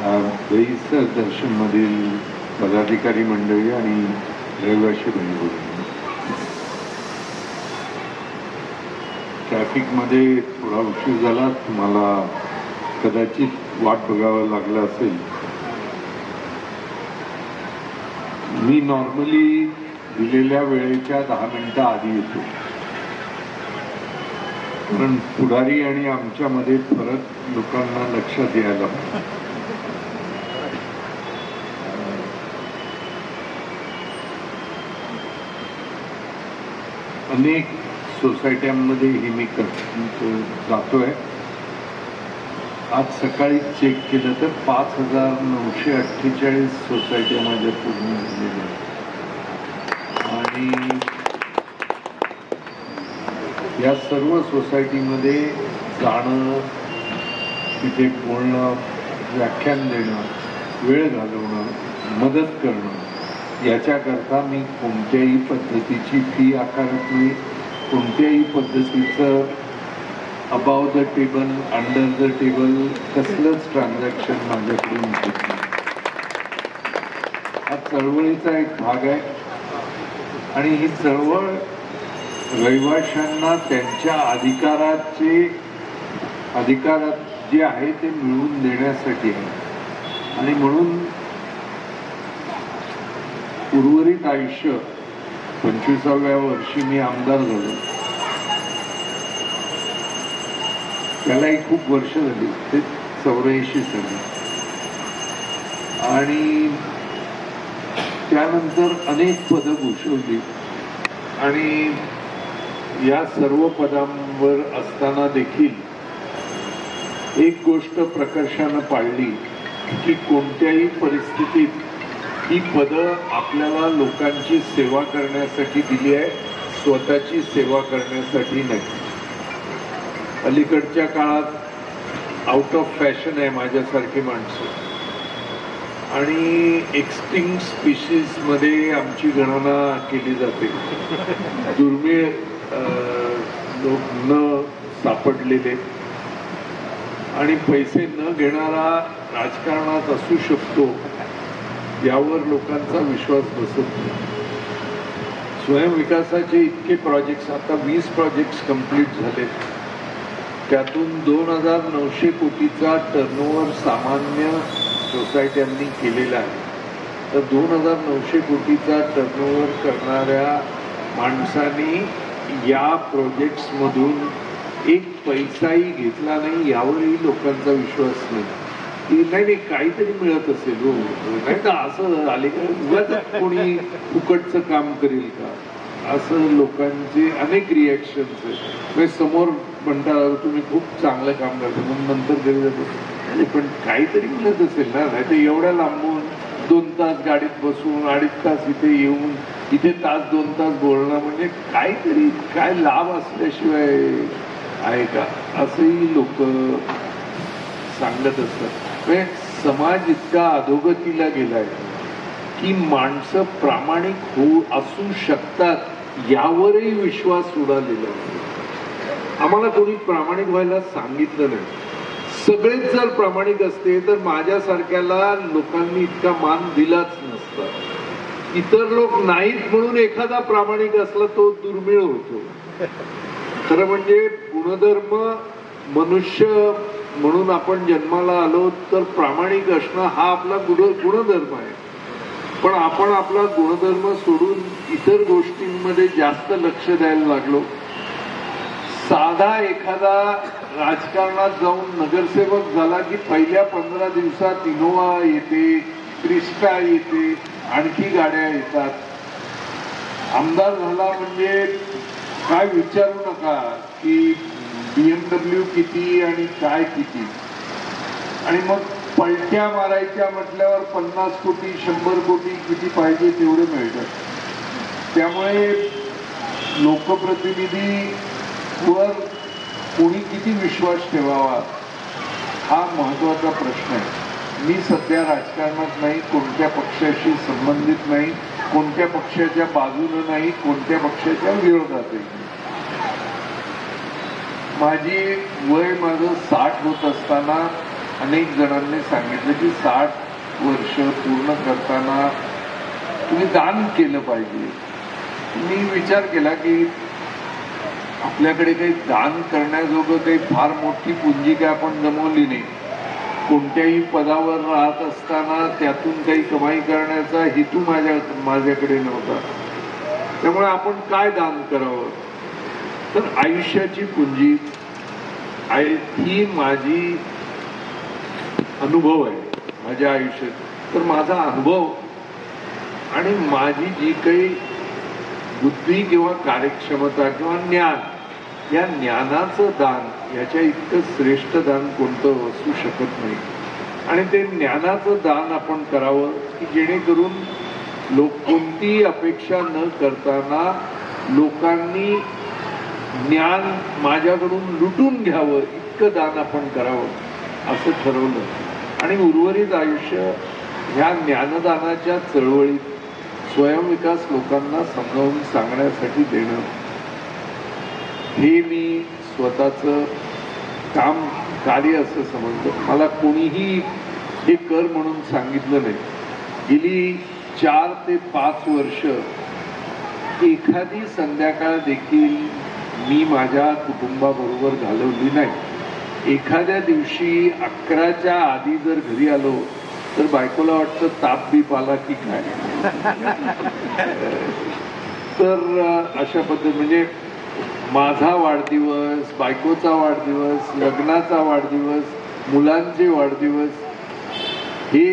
बेईसर दर्शनमधील पदाधिकारी मंडळी आणि रहिवासी बंधू, ट्रॅफिकमध्ये थोडा उशीर झाला, तुम्हाला कदाचित वाट बघावं लागलं असेल. मी नॉर्मली दिलेल्या वेळेच्या 10 मिनिटं आधी येतो, कारण पुढारी आणि आमच्यामध्ये फरक लोकांना लक्षात यायला. अनेक सोसायट्यांमध्ये हे मी जातोय. आज सकाळी चेक केलं तर 5,948 सोसायट्या माझ्या पूर्ण झालेल्या आणि या सर्व सोसायटीमध्ये जाणं, तिथे बोलणं, व्याख्यान देणं, वेळ घालवणं, मदत करणं, याच्याकरता मी कोणत्याही पद्धतीची फी आकारत नाही. कोणत्याही पद्धतीचं above the table, under the table कसलंच ट्रान्झॅक्शन माझ्याकडून होत नाही. हा चळवळीचा एक भाग आहे आणि ही चळवळ रहिवाशांना त्यांच्या अधिकारात जे आहे ते मिळवून देण्यासाठी आहे. आणि म्हणून उर्वरित आयुष्य 25व्या वर्षी मी आमदार झालो. त्यालाही खूप वर्ष झाली, ते 84 साली. आणि त्यानंतर अनेक पदं भूषवली आणि या सर्व पदांवर असताना देखील एक गोष्ट प्रकर्षानं पाळली की कोणत्याही परिस्थितीत ही पदं आपल्याला लोकांची सेवा करण्यासाठी दिली आहे, स्वतःची सेवा करण्यासाठी नाही. अलीकडच्या काळात आउट ऑफ फॅशन आहे माझ्यासारखी माणसं आणि एक्सटिंक्ट स्पीशीजमध्ये आमची गणना केली जाते. दुर्मिळ लोक न सापडलेले आणि पैसे न घेणारा राजकारणात असू शकतो यावर लोकांचा विश्वास बसत नाही. स्वयंविकासाचे इतके प्रोजेक्ट्स, आता 20 प्रोजेक्ट्स कंप्लीट झाले. त्यातून 2,900 कोटीचा टर्नओव्हर सामान्य सोसायट्यांनी केलेला आहे. तर 2,900 कोटीचा टर्नओव्हर करणाऱ्या माणसांनी या प्रोजेक्ट्समधून एक पैसाही घेतला नाही यावरही लोकांचा विश्वास नाही. नाही काहीतरी मिळत असेल हो, नाही तर असं आले का उगाच कोणी फुकटचं काम करेल का, असं लोकांचे अनेक रिॲक्शन्स आहेत. समोर म्हणतात तुम्ही खूप चांगलं काम करता, म्हणून नंतर घरी जातो पण काहीतरी मिळत असेल ना. नाही तर एवढ्या लांबून 2 तास गाडीत बसून 2.5 तास इथे येऊन इथे तास 2 तास बोलणं म्हणजे काहीतरी काय लाभ असल्याशिवाय आहे का, असंही लोक सांगत असतात. समाज इतका अधोगतीला गेलाय की माणसं प्रामाणिक असू शकतात यावरही विश्वास उडालेला आहे. आम्हाला कोणी प्रामाणिक व्हायला सांगितलं नाही. सगळेच जर प्रामाणिक असते तर माझ्यासारख्याला लोकांनी इतका मान दिलाच नसता. इतर लोक नाहीत म्हणून एखादा प्रामाणिक असला तो दुर्मिळ होतो. खरं म्हणजे गुणधर्म, मनुष्य म्हणून आपण जन्माला आलो तर प्रामाणिक असणं हा आपला गुणधर्म आहे. पण आपण आपला गुणधर्म सोडून इतर गोष्टींमध्ये जास्त लक्ष द्यायला लागलो. साधा एखादा राजकारणात जाऊन नगरसेवक झाला की पहिल्या 15 दिवसात इनोवा येते, क्रिस्टा येते, आणखी गाड्या येतात. आमदार झाला म्हणजे काय विचारू नका की BMW किती आणि काय किती. आणि मग पलट्या मारायच्या म्हटल्यावर 50 कोटी 100 कोटी किती पाहिजे तेवढे मिळतात. त्यामुळे लोकप्रतिनिधीवर कोणी किती विश्वास ठेवावा हा महत्वाचा प्रश्न आहे. मी सध्या राजकारणात नाही, कोणत्या पक्षाशी संबंधित नाही, कोणत्या पक्षाच्या बाजूने नाही, कोणत्या पक्षाच्या विरोधातही. माझं 60 होत असताना अनेक जणांनी सांगितलं की 60 वर्ष पूर्ण करताना तुम्ही दान केलं पाहिजे. मी विचार केला की आपल्याकडे काही दान करण्याजोगं काही फार मोठी पुंजी काय आपण जमवली नाही. कोणत्याही पदावर राहत असताना त्यातून काही कमाई करण्याचा हेतू माझ्याकडे नव्हता. त्यामुळे आपण काय दान करावं, तर आयुष्याची पुंजी ही माझी अनुभव आहे माझ्या आयुष्यात. तर माझा अनुभव आणि माझी जी काही बुद्धी किंवा कार्यक्षमता किंवा ज्ञान, या ज्ञानाचं दान याच्या इतकं श्रेष्ठ दान कोणतं असू शकत नाही. आणि ते ज्ञानाचं दान आपण करावं की जेणेकरून कोणतीही अपेक्षा न करताना लोकांनी ज्ञान माझ्याकडून लुटून घ्यावं इतकं दान आपण करावं असं ठरवलं. आणि उर्वरित आयुष्य ह्या ज्ञानदानाच्या चळवळीत स्वयंविकास लोकांना समजावून सांगण्यासाठी देणं, हे मी स्वतःचं कार्य असं समजलं. मला कोणीही हे कर म्हणून सांगितलं नाही. गेली 4 ते 5 वर्ष एखादी संध्याकाळ देखील मी माझ्या कुटुंबाबरोबर घालवली नाही. एखाद्या दिवशी 11च्या आधी जर घरी आलो तर बायकोला वाटतं ताप बीप आला की काय. तर अशा पद्धती म्हणजे माझा वाढदिवस, बायकोचा वाढदिवस, लग्नाचा वाढदिवस, मुलांचे वाढदिवस हे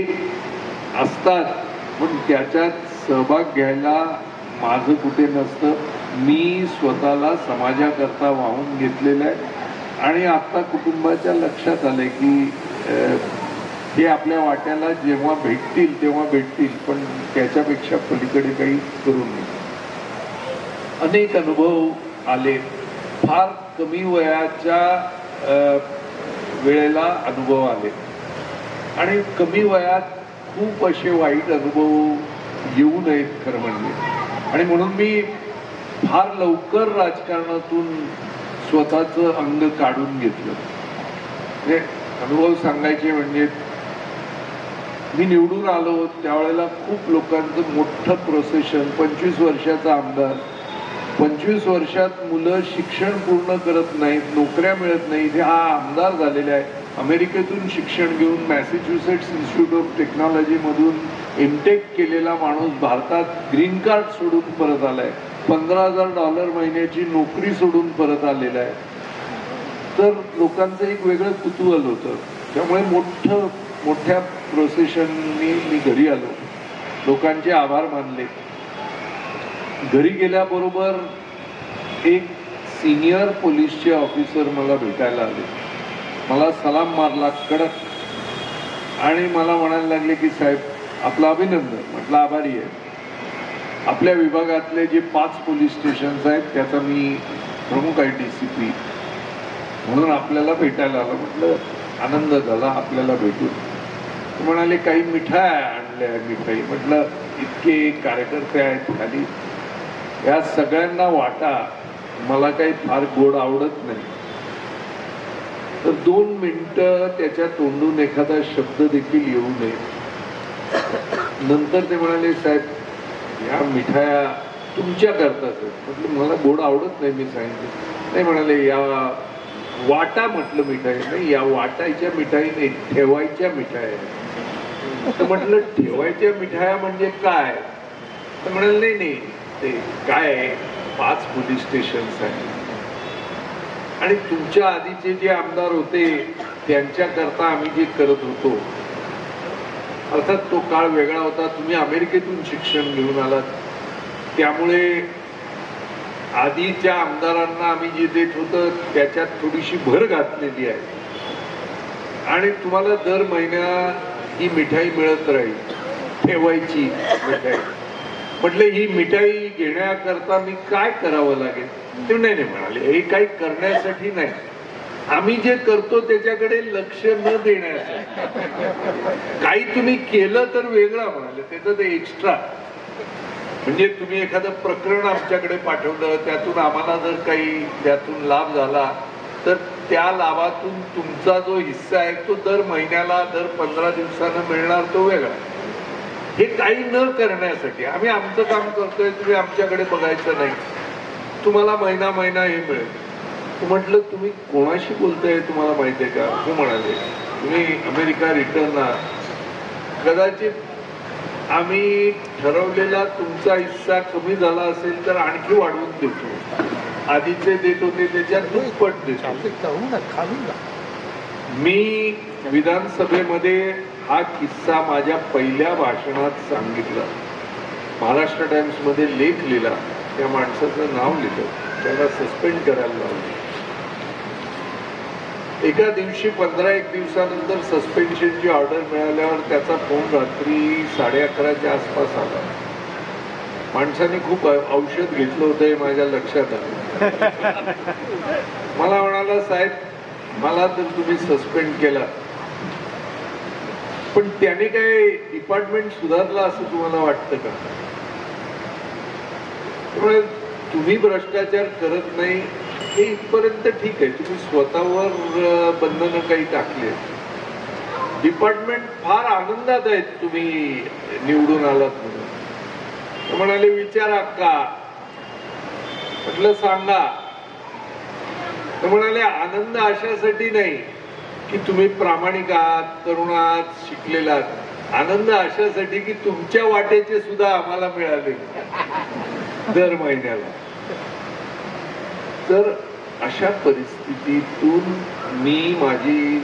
असतात, पण त्याच्यात सहभाग घ्यायला माझं कुठे नसतं. मी स्वतःला समाजाकरता वाहून घेतलेलं आहे. आणि आता कुटुंबाच्या लक्षात आलंय की हे आपल्या वाट्याला जेव्हा भेटतील तेव्हा भेटतील, पण त्याच्यापेक्षा पलीकडे काही करू नये. अनेक अनुभव आले. फार कमी वयाच्या वेळेला अनुभव आले आणि कमी वयात खूप असे वाईट अनुभव येऊ नयेत खरं म्हणजे. आणि म्हणून मी फार लवकर राजकारणातून स्वतःचं अंग काढून घेतलं. म्हणजे अनुभव सांगायचे म्हणजे मी निवडून आलो त्यावेळेला खूप लोकांचं मोठं प्रोसेशन. 25 वर्षाचा आमदार, 25 वर्षात मुलं शिक्षण पूर्ण करत नाहीत, नोकऱ्या मिळत नाहीत. हा आमदार झालेला आहे. अमेरिकेतून शिक्षण घेऊन मॅसेच्युसेट्स इन्स्टिट्यूट ऑफ टेक्नॉलॉजी मधून एमटेक केलेला माणूस भारतात ग्रीन कार्ड सोडून परत आलाय. $15,000 महिन्याची नोकरी सोडून परत आलेला आहे. तर लोकांचं एक वेगळं कुतूहल होतं. त्यामुळे मोठ्या प्रोसेशननी मी घरी आलो. लोकांचे आभार मानले. घरी गेल्याबरोबर एक सिनियर पोलीसचे ऑफिसर मला भेटायला आले. मला सलाम मारला कडक आणि मला म्हणायला लागले की साहेब आपलं अभिनंदन. म्हटलं आभारी आहे. आपल्या विभागातले जे 5 पोलीस स्टेशन्स आहेत त्याचा मी प्रमुख आहे, DCP म्हणून आपल्याला भेटायला आलं. म्हटलं आनंद झाला आपल्याला भेटून. म्हणाले काही मिठाई आणल्या. मिठाई म्हटलं इतके कार्यकर्ते आहेत खाली, या सगळ्यांना वाटा. मला काही फार गोड आवडत नाही. तर 2 मिनिटं त्याच्या तोंडून एखादा शब्द देखील येऊ नये. नंतर ते म्हणाले साहेब या मिठाया तुमच्या करतात. म्हटलं मला गोड आवडत नाही. मी सांगितलं नाही. म्हणाले या वाटा. म्हटलं मिठाई नाही, या वाटायच्या मिठाई नाही, ठेवायच्या मिठाई. तर म्हटलं ठेवायच्या मिठाया म्हणजे काय. तर म्हणाले नाही नाही ते काय 5 पोलीस स्टेशन्स आहेत आणि तुमच्या आधीचे जे आमदार होते त्यांच्याकरता आम्ही जे करत होतो. अर्थात तो काळ वेगळा होता. तुम्ही अमेरिकेतून शिक्षण घेऊन आलात त्यामुळे आधीच्या आमदारांना आम्ही जे देत होतं त्याच्यात थोडीशी भर घातलेली आहे आणि तुम्हाला दर महिन्या ही मिठाई मिळत राहील, ठेवायची मिठाई. म्हटलं ही मिठाई घेण्याकरता मी काय करावं लागेल. ते नाही म्हणाले हे काही करण्यासाठी नाही, आम्ही जे करतो त्याच्याकडे लक्ष न देण्यासाठी. काही तुम्ही केलं तर वेगळं म्हणाले, त्याचं ते एक्स्ट्रा. म्हणजे तुम्ही एखादं प्रकरण आमच्याकडे पाठवलं, त्यातून आम्हाला जर काही त्यातून लाभ झाला तर त्या लाभातून तुमचा जो हिस्सा आहे तो दर महिन्याला दर 15 दिवसानं मिळणार तो वेगळा. हे काही न करण्यासाठी आम्ही आमचं काम करतोय, तुम्ही आमच्याकडे बघायचं नाही, तुम्हाला महिना महिना हे मिळेल. म्हटलं तुम्ही कोणाशी बोलताय तुम्हाला माहिती आहे का? हो म्हणाले, तुम्ही अमेरिका रिटर्न आहात, कदाचित आम्ही ठरवलेला तुमचा हिस्सा कमी झाला असेल तर आणखी वाढवून देतो, आधीचे देत होते त्याच्यात दुप्पट देतो. मी विधानसभेमध्ये हा किस्सा माझ्या पहिल्या भाषणात सांगितला, महाराष्ट्र टाइम्स मध्ये लेख लिहिला, त्या माणसाचं नाव लिहिलं, त्याला सस्पेंड करायला लावलं. एका दिवशी 15-1 दिवसानंतर सस्पेन्शनची ऑर्डर मिळाल्यावर त्याचा फोन रात्री 11:30च्या आसपास आला. माणसाने खूप औषध घेतलं होतं हे माझ्या लक्षात आलं. मला म्हणाला, साहेब मला तर तुम्ही सस्पेंड केला, पण त्याने काय डिपार्टमेंट सुधारला असं तुम्हाला वाटतं का? त्यामुळे तुम्ही भ्रष्टाचार करत नाही हे इथपर्यंत ठीक आहे, तुम्ही स्वतःवर बंधनं काही टाकले, डिपार्टमेंट फार आनंदात आहेत तुम्ही निवडून आलात म्हणून. म्हणाले विचारा का? म्हटलं सांगा. तर म्हणाले आनंद अशासाठी नाही की तुम्ही प्रामाणिक आहात, तरुण आहात, शिकलेला आहात, आनंद अशासाठी की तुमच्या वाटेचे सुद्धा आम्हाला मिळाले दर महिन्याला. तर अशा परिस्थितीतून मी माझी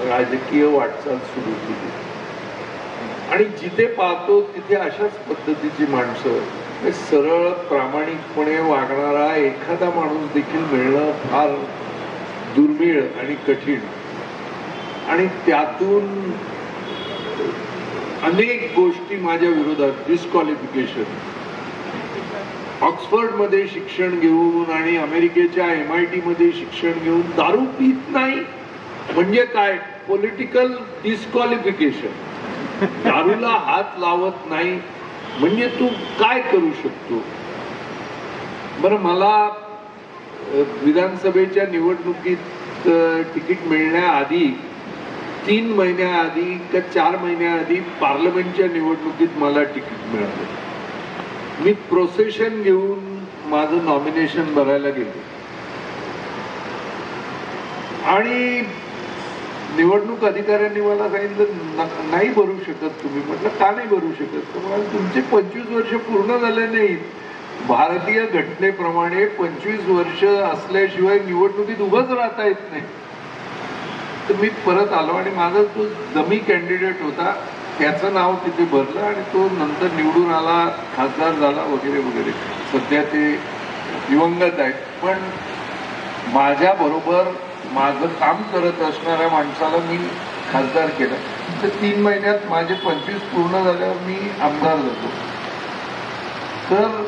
राजकीय वाटचाल सुरू केली आणि जिथे पाहतो तिथे अशाच पद्धतीची माणसं, सरळ प्रामाणिकपणे वागणारा एखादा माणूस देखील मिळणं फार दुर्मिळ आणि कठीण. आणि त्यातून अनेक गोष्टी माझ्या विरोधात, डिस्क्वालिफिकेशन, ऑक्सफर्ड मध्ये शिक्षण घेऊन आणि अमेरिकेच्या MIT मध्ये शिक्षण घेऊन दारू पीत नाही म्हणजे काय? Political disqualification. दारूला हात लावत नाही म्हणजे तू काय करू शकतो? बरं, मला विधानसभेच्या निवडणुकीत तिकीट मिळण्याआधी 3 महिन्याआधी का 4 महिन्याआधी पार्लमेंटच्या निवडणुकीत मला तिकीट मिळालं. मी प्रोसेशन घेऊन माझं नॉमिनेशन भरायला गेलो आणि निवडणूक अधिकाऱ्यांनी मला सांगितलं नाही भरू शकत तुम्ही. म्हटलं का नाही भरू शकत? तर मला तुमचे 25 वर्ष पूर्ण झाले नाहीत. भारतीय घटनेप्रमाणे 25 वर्ष असल्याशिवाय निवडणुकीत उभंच राहता येत नाही. तर मी परत आलो आणि माझा जो डमी कॅन्डिडेट होता त्याचं नाव तिथे भरलं आणि तो नंतर निवडून आला, खासदार झाला वगैरे वगैरे. सध्या ते दिवंगत आहेत. पण माझ्या बरोबर माझं काम करत असणाऱ्या माणसाला मी खासदार केलं. तर 3 महिन्यात माझे 25 पूर्ण झाल्यावर मी आमदार झालो. तर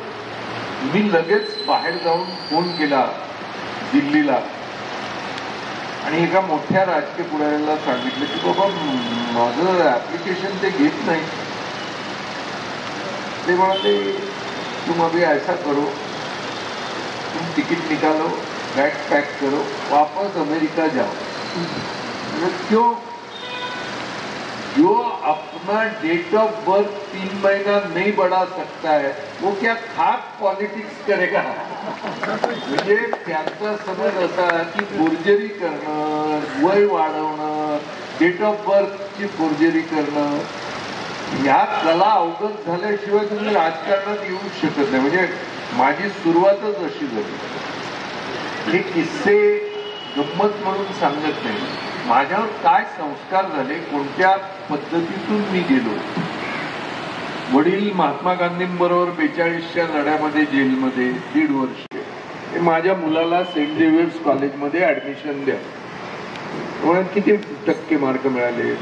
मी लगेच बाहेर जाऊन फोन केला दिल्लीला आणि एका मोठ्या राजकीय पुढाऱ्याला सांगितलं की बाबा माझं ऍप्लिकेशन ते घेत नाही. ते म्हणाले तुम अभी ऐसा करो, तुम टिकट निकालो, बैग पैक करो, वापस अमेरिका जाओ. क्यों? जो अपना डेट ऑफ बर्थ 3 महीना नहीं बढ़ा सकता है वो क्या खाक पॉलिटिक्स करेगा? म्हणजे त्यांचा समज असा की फोर्जरी करणं, वय वाढवणं, डेट ऑफ बर्थची फोर्जरी करणं, या कला अवगत झाल्याशिवाय तुम्ही राजकारणात येऊ शकत नाही. म्हणजे माझी सुरुवातच अशी झाली. हे किस्से गंमत म्हणून सांगत नाही, माझ्यावर काय संस्कार झाले, कोणत्या पद्धतीतून मी गेलो. वडील महात्मा गांधींबरोबर 42च्या लढ्यामध्ये जेलमध्ये 1.5 वर्ष. माझ्या मुलाला सेंट झेवियर्स कॉलेजमध्ये ऍडमिशन द्या. किती टक्के मार्क मिळाले?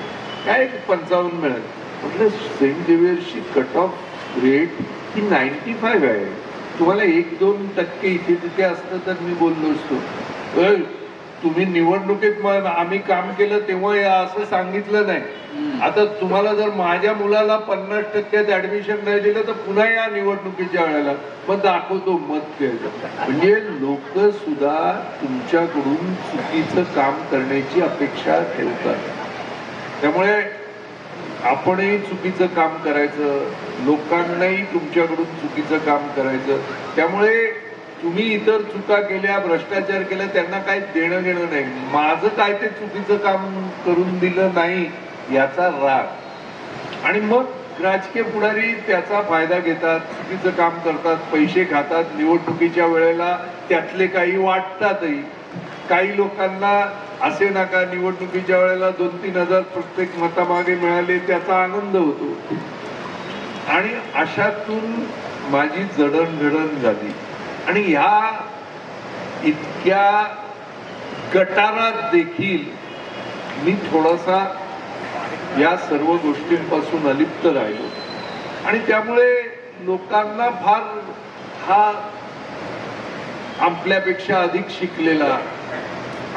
काय 55 मिळाले. म्हटलं सेंट झेवियर्सची कट ऑफ रेट ही 95 आहे. तुम्हाला 1-2% इथे तिथे असतं तर मी बोललो असतो. तुम्ही निवडणुकीत आम्ही काम केलं तेव्हा असं सांगितलं नाही. आता तुम्हाला जर माझ्या मुलाला 50% ऍडमिशन नाही दिलं तर पुन्हा या निवडणुकीच्या वेळेला मग दाखवतो मत द्यायचं. म्हणजे लोक सुद्धा तुमच्याकडून चुकीचं काम करण्याची अपेक्षा ठेवतात. त्यामुळे आपणही चुकीचं काम करायचं, लोकांनाही तुमच्याकडून चुकीचं काम करायचं. त्यामुळे तुम्ही इतर चुका केल्या, भ्रष्टाचार केला, त्यांना काही देणं घेणं नाही. माझं काय ते चुकीचं काम करून दिलं नाही याचा राग. आणि मग राजकीय पुढारी त्याचा फायदा घेतात, चुकीचं काम करतात, पैसे खातात. निवडणुकीच्या वेळेला त्यातले काही वाटतातही. काही लोकांना असे नका निवडणुकीच्या वेळेला 2-3 हजार प्रत्येक मतामागे मिळाले त्याचा आनंद होतो. आणि अशातून माझी जडणघडण झाली. आणि ह्या इतक्या गटारात देखील मी थोडासा या सर्व गोष्टींपासून अलिप्त राहिलो. आणि त्यामुळे लोकांना फार हा आपल्यापेक्षा अधिक शिकलेला,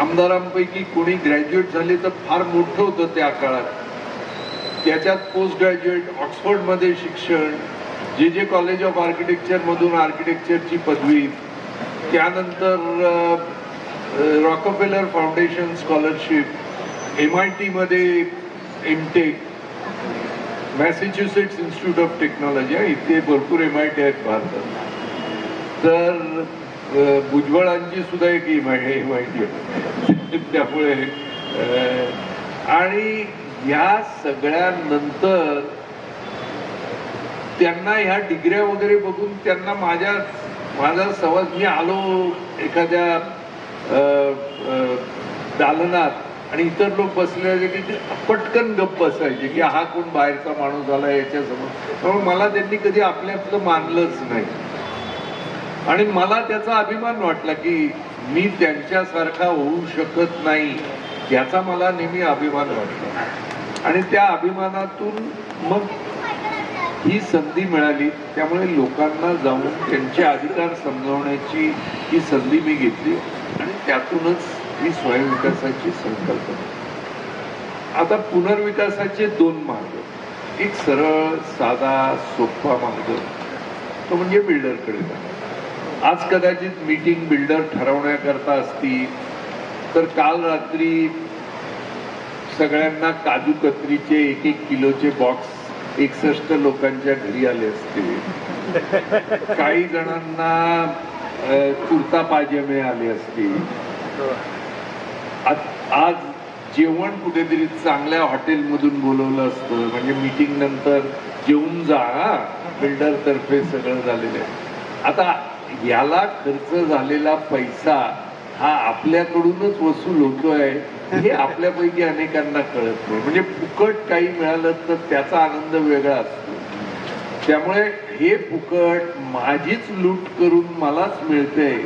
आमदारांपैकी कोणी ग्रॅज्युएट झाले तर फार मोठं होतं त्या काळात, त्याच्यात पोस्ट ग्रॅज्युएट, ऑक्सफर्डमध्ये शिक्षण, जे कॉलेज ऑफ आर्किटेक्चर मधून आर्किटेक्चरची पदवी, त्यानंतर रॉकफेलर फाउंडेशन स्कॉलरशिप, MIT मध्ये M Tech, Massachusetts Institute of Technology, इथे भरपूर MIT आहेत भारतात. तर भुजबळांची सुद्धा एक MIT आहे. त्यामुळे आणि या सगळ्यानंतर त्यांना ह्या डिग्र्या वगैरे बघून त्यांना माझा सवाल, मी आलो एखाद्या दालनात आणि इतर लोक बसले की पटकन गप्प बसायचे की हा कोण बाहेरचा माणूस आला याच्यासमोर. त्यामुळे मला त्यांनी कधी आपल्यातलं मानलंच नाही. आणि मला त्याचा अभिमान वाटला की मी त्यांच्यासारखा होऊ शकत नाही याचा मला नेहमी अभिमान वाटला. आणि त्या अभिमानातून मग ही संधी मिळाली. त्यामुळे लोकांना जाऊन त्यांचे अधिकार समजावण्याची ही संधी मी घेतली आणि त्यातूनच ही स्वयंविकासाची संकल्पना. आता पुनर्विकासाचे 2 मार्ग, एक सरळ साधा सोपा मार्ग तो म्हणजे बिल्डरकडे जाणं. आज कदाचित मीटिंग बिल्डर ठरवण्याकरता असती तर काल रात्री सगळ्यांना काजू कतरीचे 1-1 किलोचे बॉक्स 61 लोकांच्या घरी आले असते. काही जणांना कुर्ता पायजमे आले असते. आज जेवण कुठेतरी चांगल्या हॉटेलमधून बोलवलं असतं, म्हणजे मीटिंग नंतर जेवून जा, बिल्डर तर्फे सगळं झालेलं आहे. आता याला खर्च झालेला पैसा हा आपल्याकडूनच वसूल होतोय हे आपल्यापैकी अनेकांना कळत नाही. म्हणजे फुकट काही मिळालं तर त्याचा आनंद वेगळा असतो. त्यामुळे हे फुकट माझीच लूट करून मलाच मिळतंय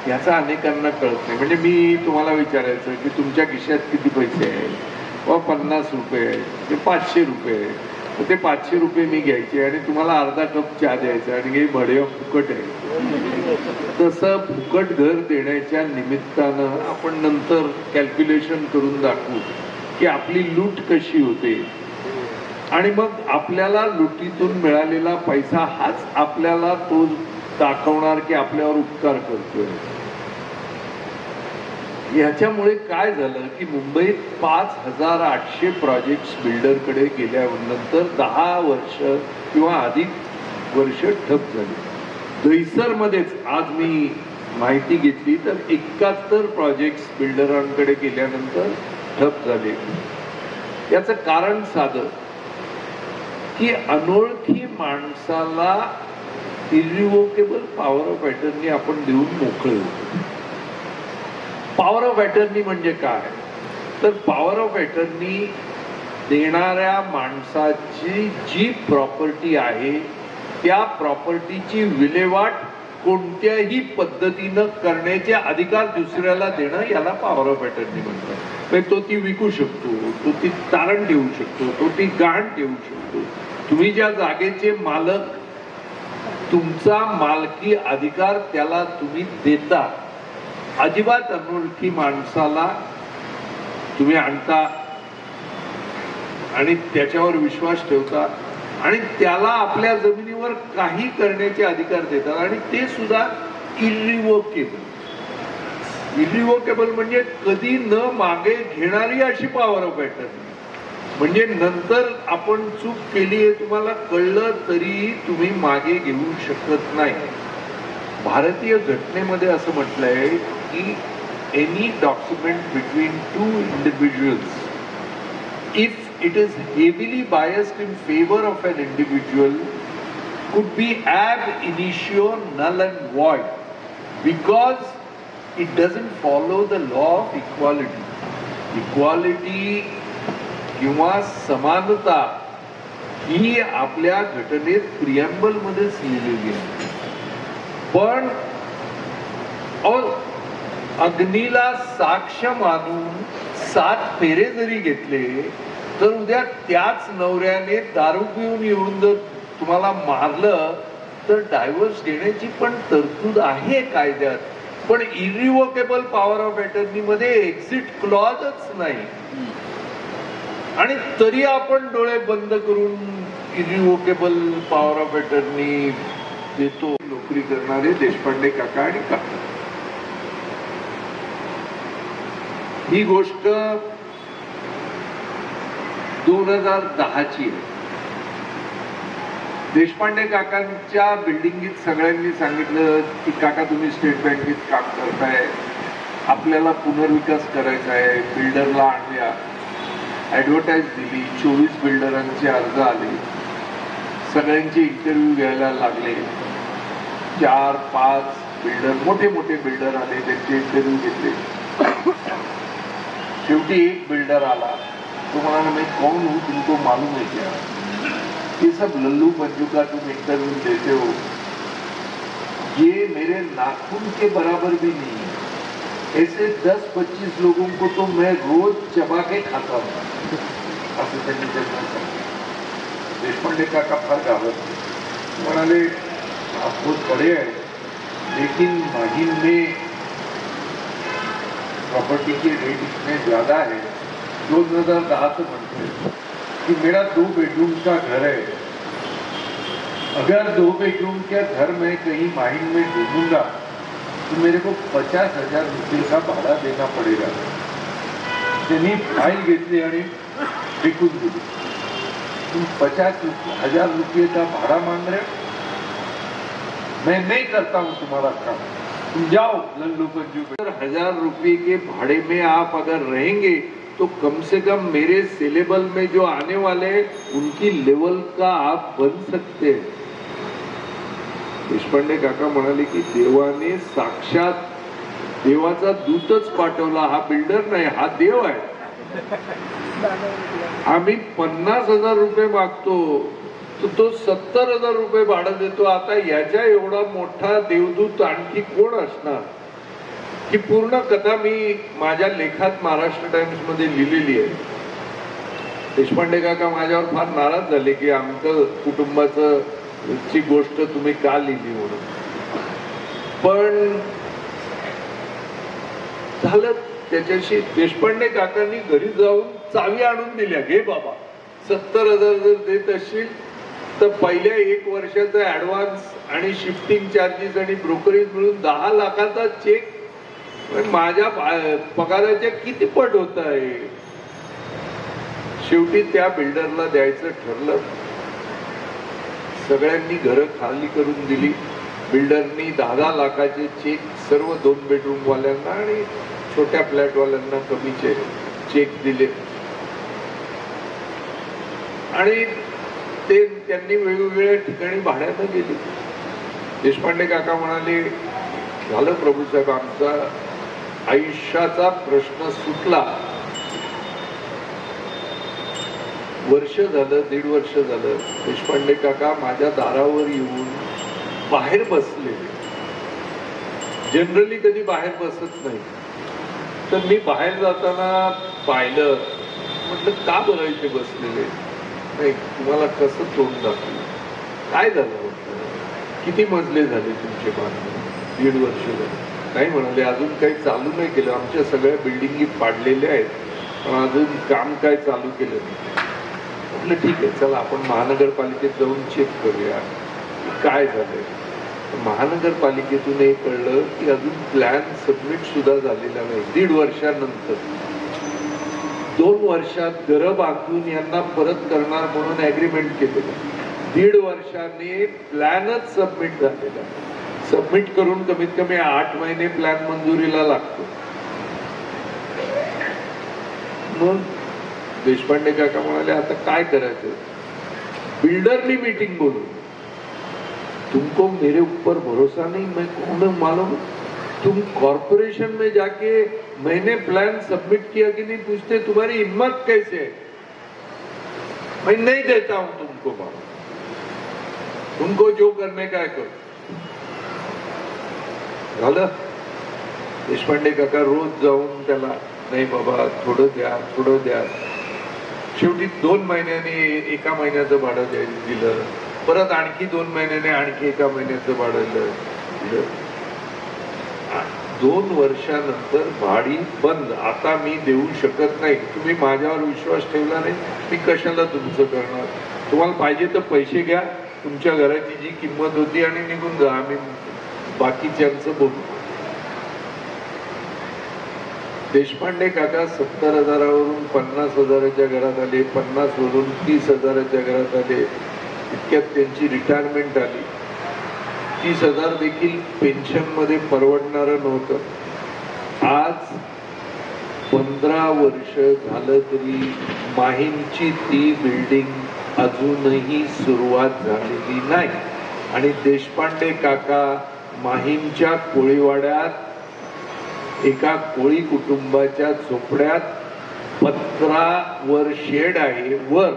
याचा अनेकांना कळत नाही. म्हणजे मी तुम्हाला विचारायचं की तुमच्या खिशात किती पैसे आहेत, व 50 रुपये आहेत ते 500 रुपये आहेत, तर ते 500 रुपये मी घ्यायचे आणि तुम्हाला अर्धा कप चहा द्यायचा आणि हे भडे फुकट आहे. तसं फुकट घर देण्याच्या निमित्तानं आपण नंतर कॅल्क्युलेशन करून दाखवू की आपली लूट कशी होते. आणि मग आपल्याला लुटीतून मिळालेला पैसा हाच आपल्याला तो दाखवणार की आपल्यावर उपकार करतोय. याच्यामुळे काय झालं की मुंबईत 5800 प्रोजेक्ट्स बिल्डरकडे गेल्यानंतर 10 वर्ष किंवा अधिक वर्ष ठप झाली. दहिसरमध्येच आज मी माहिती घेतली तर 71 प्रोजेक्ट्स बिल्डरांकडे गेल्यानंतर ठप झाले. याचं कारण साधं की अनोळखी माणसाला इरिव्होकेबल पॉवर ऑफ अटर्नी आपण देऊन मोकळे होतो. पॉवर ऑफ अटर्नी म्हणजे काय, तर पॉवर ऑफ अटर्नी देणाऱ्या माणसाची जी प्रॉपर्टी आहे त्या प्रॉपर्टीची विल्हेवाट कोणत्याही पद्धतीनं करण्याचे अधिकार दुसऱ्याला देणं याला पॉवर ऑफ अटर्नी म्हणतात. तो ती विकू शकतो, तो ती तारण ठेवू शकतो, तो ती गहाण ठेवू शकतो. तुम्ही ज्या जागेचे मालक, तुमचा मालकी अधिकार त्याला तुम्ही देता. अजिबात अनोळखी माणसाला तुम्ही आणता आणि त्याच्यावर विश्वास ठेवतात आणि त्याला आपल्या जमिनीवर काही करण्याचे अधिकार देतात आणि ते सुद्धा इरिव्होकेबल. इरिव्होकेबल म्हणजे कधी न मागे घेणारी अशी पॉवर ऑफ अटर्नी. म्हणजे नंतर आपण चूक केली हे तुम्हाला कळलं तरी तुम्ही मागे घेऊ शकत नाही. भारतीय घटनेमध्ये असं म्हटलंय की any document between two individuals if it is heavily biased in favour of an individual could be ab initio null and void because it doesn't follow the law of equality. Equality किंवा समानता ही आपल्या घटनेत preamble मध्येच लिहिलेली आहे. पण अग्नीला साक्ष मानून 7 फेरे जरी घेतले तर उद्या त्याच नवऱ्याने दारू पिऊन येऊन जर तुम्हाला मारलं तर डायव्हर्स देण्याची पण तरतूद आहे कायद्यात. पण इरिव्होकेबल पॉवर ऑफ अटर्नी मध्ये एक्झिट क्लॉजच नाही आणि तरी आपण डोळे बंद करून इरिव्होकेबल पॉवर ऑफ अटर्नी देतो. नोकरी करणारे देशपांडे काका आणि काका, ही गोष्ट 2010ची आहे. देशपांडे काकांच्या बिल्डिंगीत सगळ्यांनी सांगितलं की काका तुम्ही स्टेट बँकेत काम करताय, आपल्याला पुनर्विकास करायचा आहे, बिल्डरला आणूया. ऍडव्हर्टाईज दिली, 24 बिल्डरांचे अर्ज आले, सगळ्यांचे इंटरव्ह्यू घ्यायला लागले. 4-5 बिल्डर, मोठे मोठे बिल्डर आले, त्यांचे इंटरव्ह्यू घेतले. शेवटी एक बिल्डर आला, तो म्हणाला मैं कौन हूँ तुमको मालूम है क्या? ये सब लल्लू पंजू का तुम इंटरव्यू देते हो, ये मेरे नाखून के बराबर भी नहीं है. ऐसे 10-25 लोगों को तो मैं रोज चबा के खाता हूँ. असं त्यांनी त्यांना सांगितलं. देशपांडे काका फार घाबरले, म्हणाले आप बहुत बड़े हैं लेकिन महीन में प्रॉपर्टी के रेट इतने ज्यादा है. 2010 से बनते कि मेरा 2 बेडरूम का घर है, अगर 2 बेडरूम के घर में कहीं माहिन में ढूंढूंगा तो मेरे को 50,000 रुपये का भाड़ा देना पड़ेगा. त्यांनी फाईल घेतली आणि विकून दिली. तुम 50,000 रुपये का भाड़ा मांग रहे हो, मैं नहीं करता हूं तुम्हारा काम, तुम जाओ लल्लू पंजू. 1000 रुपये के भाड़े में आप अगर रहेंगे तो कम से कम मेरे सिलेबल में जो आने वाले हैं उनकी लेवल का आप बन सकते हैं. देशपांडे काका म्हणाले की देवाने साक्षात देवाचा दूतच पाठवला, हा बिल्डर नाही, हा देव आहे. आम्ही 50,000 रुपये मागतो तर तो 70,000 रुपये भाडं देतो. आता याच्या एवढा मोठा देवदूत आणखी कोण असणार? ही पूर्ण कथा मी माझ्या लेखात महाराष्ट्र टाइम्स मध्ये लिहिलेली आहे. देशपांडे काका माझ्यावर फार नाराज झाले की आमचं कुटुंबाचं ची गोष्ट तुम्ही का लिहिली म्हणून. पण झालं त्याच्याशी. देशपांडे काकांनी घरी जाऊन चावी आणून दिल्या, घे बाबा, 70,000 जर देत असशील तर पहिल्या 1 वर्षाचा ऍडव्हान्स आणि शिफ्टिंग चार्जेस आणि ब्रोकरेज मिळून 10 लाखाचा चेक माझ्या पगाराच्या किती पट होत आहे. शेवटी त्या बिल्डरला द्यायचं ठरलं. सगळ्यांनी घरं खाली करून दिली. बिल्डरनी 10 लाखाचे चेक सर्व 2 बेडरूम वाल्यांना आणि छोट्या फ्लॅट वाल्यांना कमीचे चेक दिले आणि ते त्यांनी वेगवेगळ्या ठिकाणी भाड्यानं गेले. देशपांडे काका म्हणाले झालं प्रभूसाहेब, आमचा आयुष्याचा प्रश्न सुटला. वर्ष झालं, 1.5 वर्ष झालं, देशपांडे काका माझ्या दारावर येऊन बाहेर बसले. जनरली कधी बाहेर बसत नाही. तर मी बाहेर जाताना पाहिलं, म्हटलं का बरं इथे बसलेले नाही, तुम्हाला कसं तोंड दाखवलं, काय झालं, किती मजले झाले तुमचे बांधकाम? 1.5 वर्ष झाले. नाही म्हणाले अजून काही चालू नाही केलं, आमच्या सगळ्या बिल्डिंगी पाडलेल्या आहेत पण अजून काम काय चालू केलं नाही. म्हटलं ठीक आहे, चला आपण महानगरपालिकेत जाऊन चेक करूया काय झालंय. महानगरपालिकेतून हे कळलं की अजून प्लॅन सबमिट सुद्धा झालेला नाही. 1.5 वर्षानंतर 2 वर्षात घरं बांधून यांना परत करणार म्हणून ऍग्रीमेंट केलेलं. 1.5 वर्षाने प्लॅनच सबमिट झालेला. सबमिट करून कमीत कमी 8 महिने प्लॅन मंजुरीला लागतो. मग देशपांडे काका म्हणाले आता काय करायचं. बिल्डरनी मीटिंग बोलून, तुमको मेरे ऊपर भरोसा नहीं, मैं कौन मालूम, तुम कॉर्पोरेशन में जाके मैंने प्लान सबमिट किया कि नहीं पूछते, तुम्हारी हिम्मत कैसे है, मैं नहीं देता हूं तुमको मालूम, तुमको जो करने का है करो. झालं. देशपांडे काका रोज जाऊन त्याला नाही बाबा थोडं द्या थोडं द्या. शेवटी 2 महिन्याने 1 महिन्याचं भाडं दिलं, परत आणखी 2 महिन्याने आणखी 1 महिन्याचं भाडं दिलं. 2 वर्षानंतर भाडी बंद. आता मी देऊ शकत नाही, तुम्ही माझ्यावर विश्वास ठेवला नाही, मी कशाला तुमचं करणार. तुम्हाला पाहिजे तर पैसे घ्या, तुमच्या घराची जी किंमत होती आणि निघून जा, आम्ही बाकीच्यांचं बोलू. देशपांडे काका 70,000वरून 50,000च्या घरात आले, 50वरून 30,000च्या घरात आले. इतक्यात त्यांची रिटायरमेंट आली. 30,000 देखील पेन्शन मध्ये परवडणारं नव्हतं. आज 15 वर्ष झालं तरी माहीमची ती बिल्डिंग अजूनही सुरुवात झालेली नाही. आणि देशपांडे काका माहीमच्या कोळीवाड्यात एका कोळी कुटुंबाच्या झोपड्यात पत्रावर शेड आहे वर,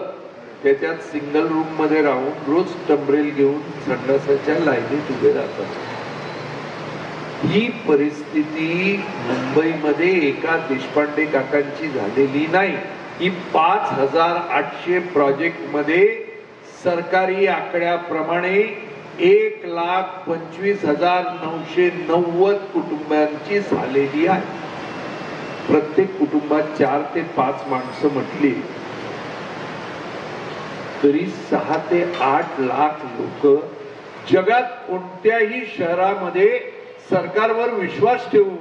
त्याच्यात सिंगल रूम मध्ये राहून रोज टंबरेल घेऊन संडासाच्या लाईनीत उभे राहतात. ही परिस्थिती मुंबईमध्ये एका देशपांडे काकांची झालेली नाही. ही 5,800 प्रोजेक्ट मध्ये सरकारी आकड्याप्रमाणे 1,25,990 कुटुंबांची झालेली आहे. प्रत्येक कुटुंबात 4 ते 5 माणसं म्हटली तरी 6 ते 8 लाख लोक जगात कोणत्याही शहरामध्ये सरकारवर विश्वास ठेवून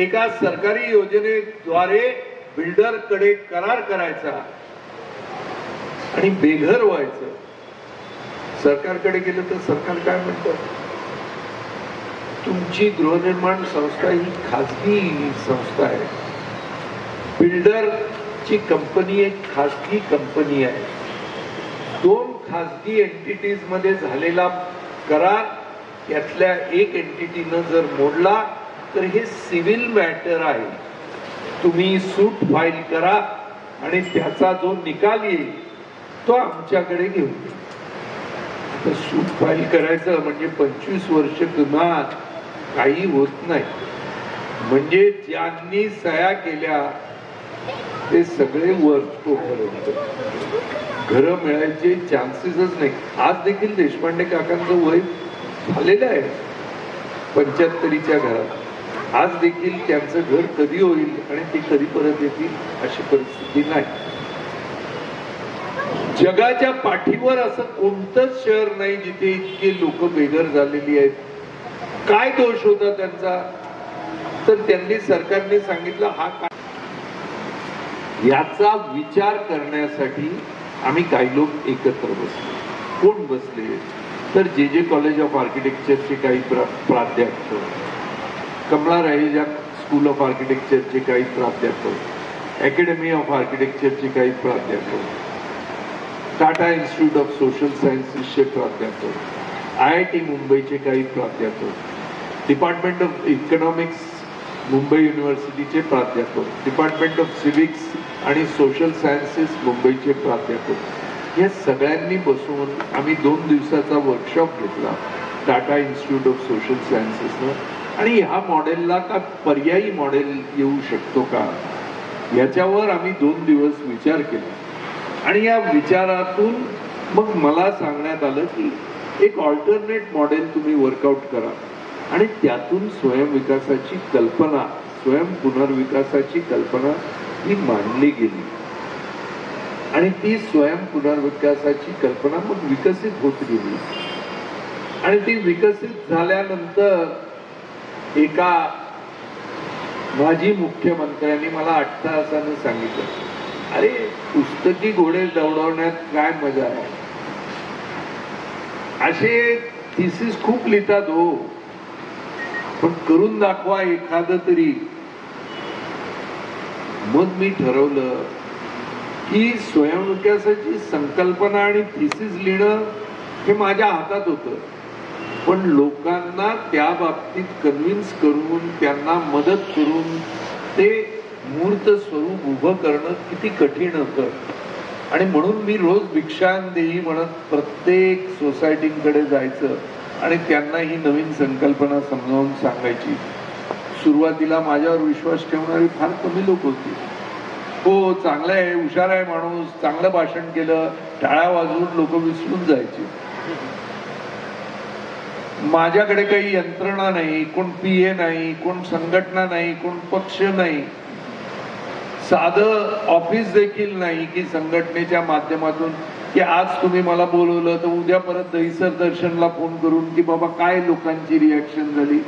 एका सरकारी योजनेद्वारे बिल्डरकडे करार करायचा आणि बेघर व्हायचं. सरकारकडे गेलं तर सरकार काय म्हणतं, तुमची गृहनिर्माण संस्था ही खासगी संस्था आहे, बिल्डरची कंपनी एक खासगी कंपनी आहे. 2 खासगी एंटिटीज मध्ये झालेला करार यातल्या एक एंटिटीनं जर मोडला तर हे सिव्हिल मॅटर आहे. तुम्ही सूट फाईल करा आणि त्याचा जो निकाल येईल तो आमच्याकडे घेऊन. सूट फाईल करायचं म्हणजे 25 वर्ष किमान काही होत नाही. म्हणजे ज्यांनी सह्या केल्या ते सगळे वर्षपर्यंत घरं मिळायचे चान्सेसच नाही. आज देखील देशपांडे काकांचं वय झालेलं आहे 75च्या घरात. आज देखील त्यांचं घर कधी होईल आणि ते कधी परत येतील अशी परिस्थिती नाही. जगाच्या पाठीवर असं कोणतंच शहर नाही जिथे इतके लोक बेघर झालेली आहेत. काय दोष होता त्यांचा, तर त्यांनी सरकारने सांगितलं हा काय. याचा विचार करण्यासाठी आम्ही काही लोक एकत्र बसलो. कोण बसले तर जे कॉलेज ऑफ आर्किटेक्चरचे काही प्राध्यापक, कमला रहेजा स्कूल ऑफ आर्किटेक्चरचे काही प्राध्यापक, अकॅडमी ऑफ आर्किटेक्चरचे काही प्राध्यापक, टाटा इन्स्टिट्यूट ऑफ सोशल सायन्सेसचे प्राध्यापक, IIT मुंबईचे काही प्राध्यापक, डिपार्टमेंट ऑफ इकॉनॉमिक्स मुंबई युनिव्हर्सिटीचे प्राध्यापक, डिपार्टमेंट ऑफ सिव्हिक्स आणि सोशल सायन्सेस मुंबईचे प्राध्यापक, या सगळ्यांनी बसून आम्ही 2 दिवसाचा वर्कशॉप घेतला टाटा इन्स्टिट्यूट ऑफ सोशल सायन्सेसनं. आणि ह्या मॉडेलला का पर्यायी मॉडेल येऊ शकतो का याच्यावर आम्ही 2 दिवस विचार केला. आणि या विचारातून मग मला सांगण्यात आलं की एक ऑल्टरनेट मॉडेल तुम्ही वर्कआउट करा आणि त्यातून स्वयंविकासाची कल्पना, स्वयं पुनर्विकासाची कल्पना ही मांडली गेली. आणि ती स्वयं पुनर्विकासाची कल्पना मग विकसित होत गेली. आणि ती विकसित झाल्यानंतर एका माजी मुख्यमंत्र्यांनी मला अट्टहासाने सांगितलं, अरे पुस्तकी घोडे दौडवण्यात काय मजा आहे, असे थिसिस खूप लिहितात हो, पण करून दाखवा एखादं तरी. मग मी ठरवलं की स्वयंविकासाची संकल्पना आणि थिसिस लिहिणं हे माझ्या हातात होतं, पण लोकांना त्या बाबतीत कन्व्हिन्स करून त्यांना मदत करून ते मूर्त स्वरूप उभं करणं किती कठीण होतं. आणि म्हणून मी रोज भिक्षांदेही म्हणत प्रत्येक सोसायटीकडे जायचं आणि त्यांना ही नवीन संकल्पना समजावून सांगायची. सुरुवातीला माझ्यावर विश्वास ठेवणारी फार कमी लोक होती. हो चांगलं आहे, हुशार आहे माणूस, चांगलं भाषण केलं, टाळ्या वाजवून लोक विसरून जायचे. माझ्याकडे काही यंत्रणा नाही, कोण पीए नाही, कोण संघटना नाही, कोण पक्ष नाही, साधं ऑफिस देखील नाही की संघटनेच्या माध्यमातून की आज तुम्ही मला बोलवलं तर उद्या परत दहिसर दर्शनला फोन करून की बाबा काय लोकांची रिॲक्शन झाली.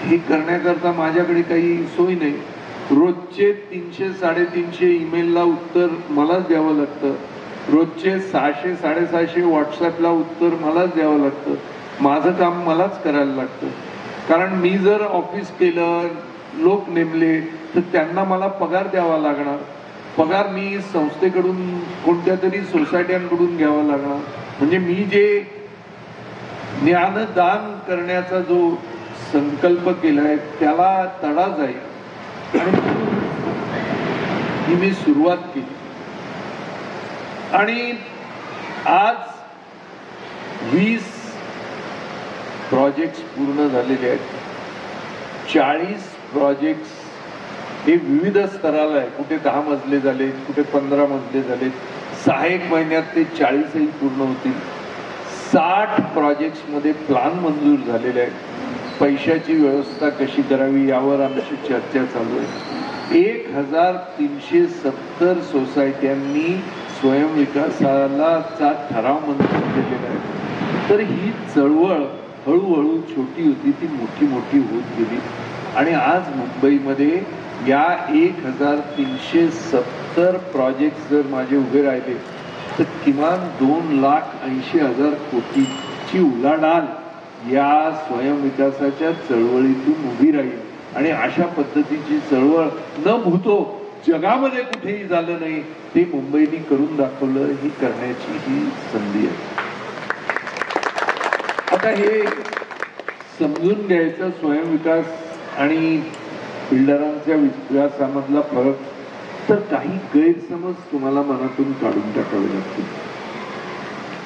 हे करण्याकरता माझ्याकडे काही सोय नाही. रोजचे 300-350 ईमेलला उत्तर मलाच द्यावं लागतं, रोजचे 600-750 व्हॉट्सअपला उत्तर मलाच द्यावं लागतं. माझं काम मलाच करायला लागतं. कारण मी जर ऑफिस केलं, लोक नेमले तर त्यांना मला पगार द्यावा लागणार. पगार मी संस्थेकडून कोणत्या तरी सोसायट्यांकडून घ्यावा लागणार. म्हणजे मी जे ज्ञानदान करण्याचा जो संकल्प केलाय त्याला तडा जाईल. आणि ही मी सुरुवात केली आणि आज 20 प्रोजेक्ट्स पूर्ण झालेले आहेत. 40 प्रोजेक्ट्स हे विविध स्तराला आहे. कुठे 10 मजले झालेत, कुठे 15 मजले झालेत. 6-1 महिन्यात ते 40ही पूर्ण होतील. 60 प्रोजेक्ट्स मध्ये प्लॅन मंजूर झालेले आहेत. पैशाची व्यवस्था कशी करावी यावर आमची चर्चा चालू आहे. 1370 सोसायट्यांनी स्वयंविकासाचा ठराव मंजूर केलेला आहे. तर ही चळवळ हळूहळू छोटी होती ती मोठी होत गेली आणि आज मुंबईमध्ये या 1370 प्रोजेक्ट जर माझे उभे राहिले तर किमान 2,80,000 कोटीची उलाढाल या स्वयंविकासाच्या चळवळीतून उभी राहील. आणि अशा पद्धतीची चळवळ न भूतो जगामध्ये कुठेही झालं नाही, ते मुंबईने करून दाखवलं. ही करण्याची ही संधी आहे. आता हे समजून घ्यायचं स्वयंविकास आणि बिल्डरांच्या विकासामधला फरक, तर काही गैरसमज तुम्हाला मनातून काढून टाकावे लागतील.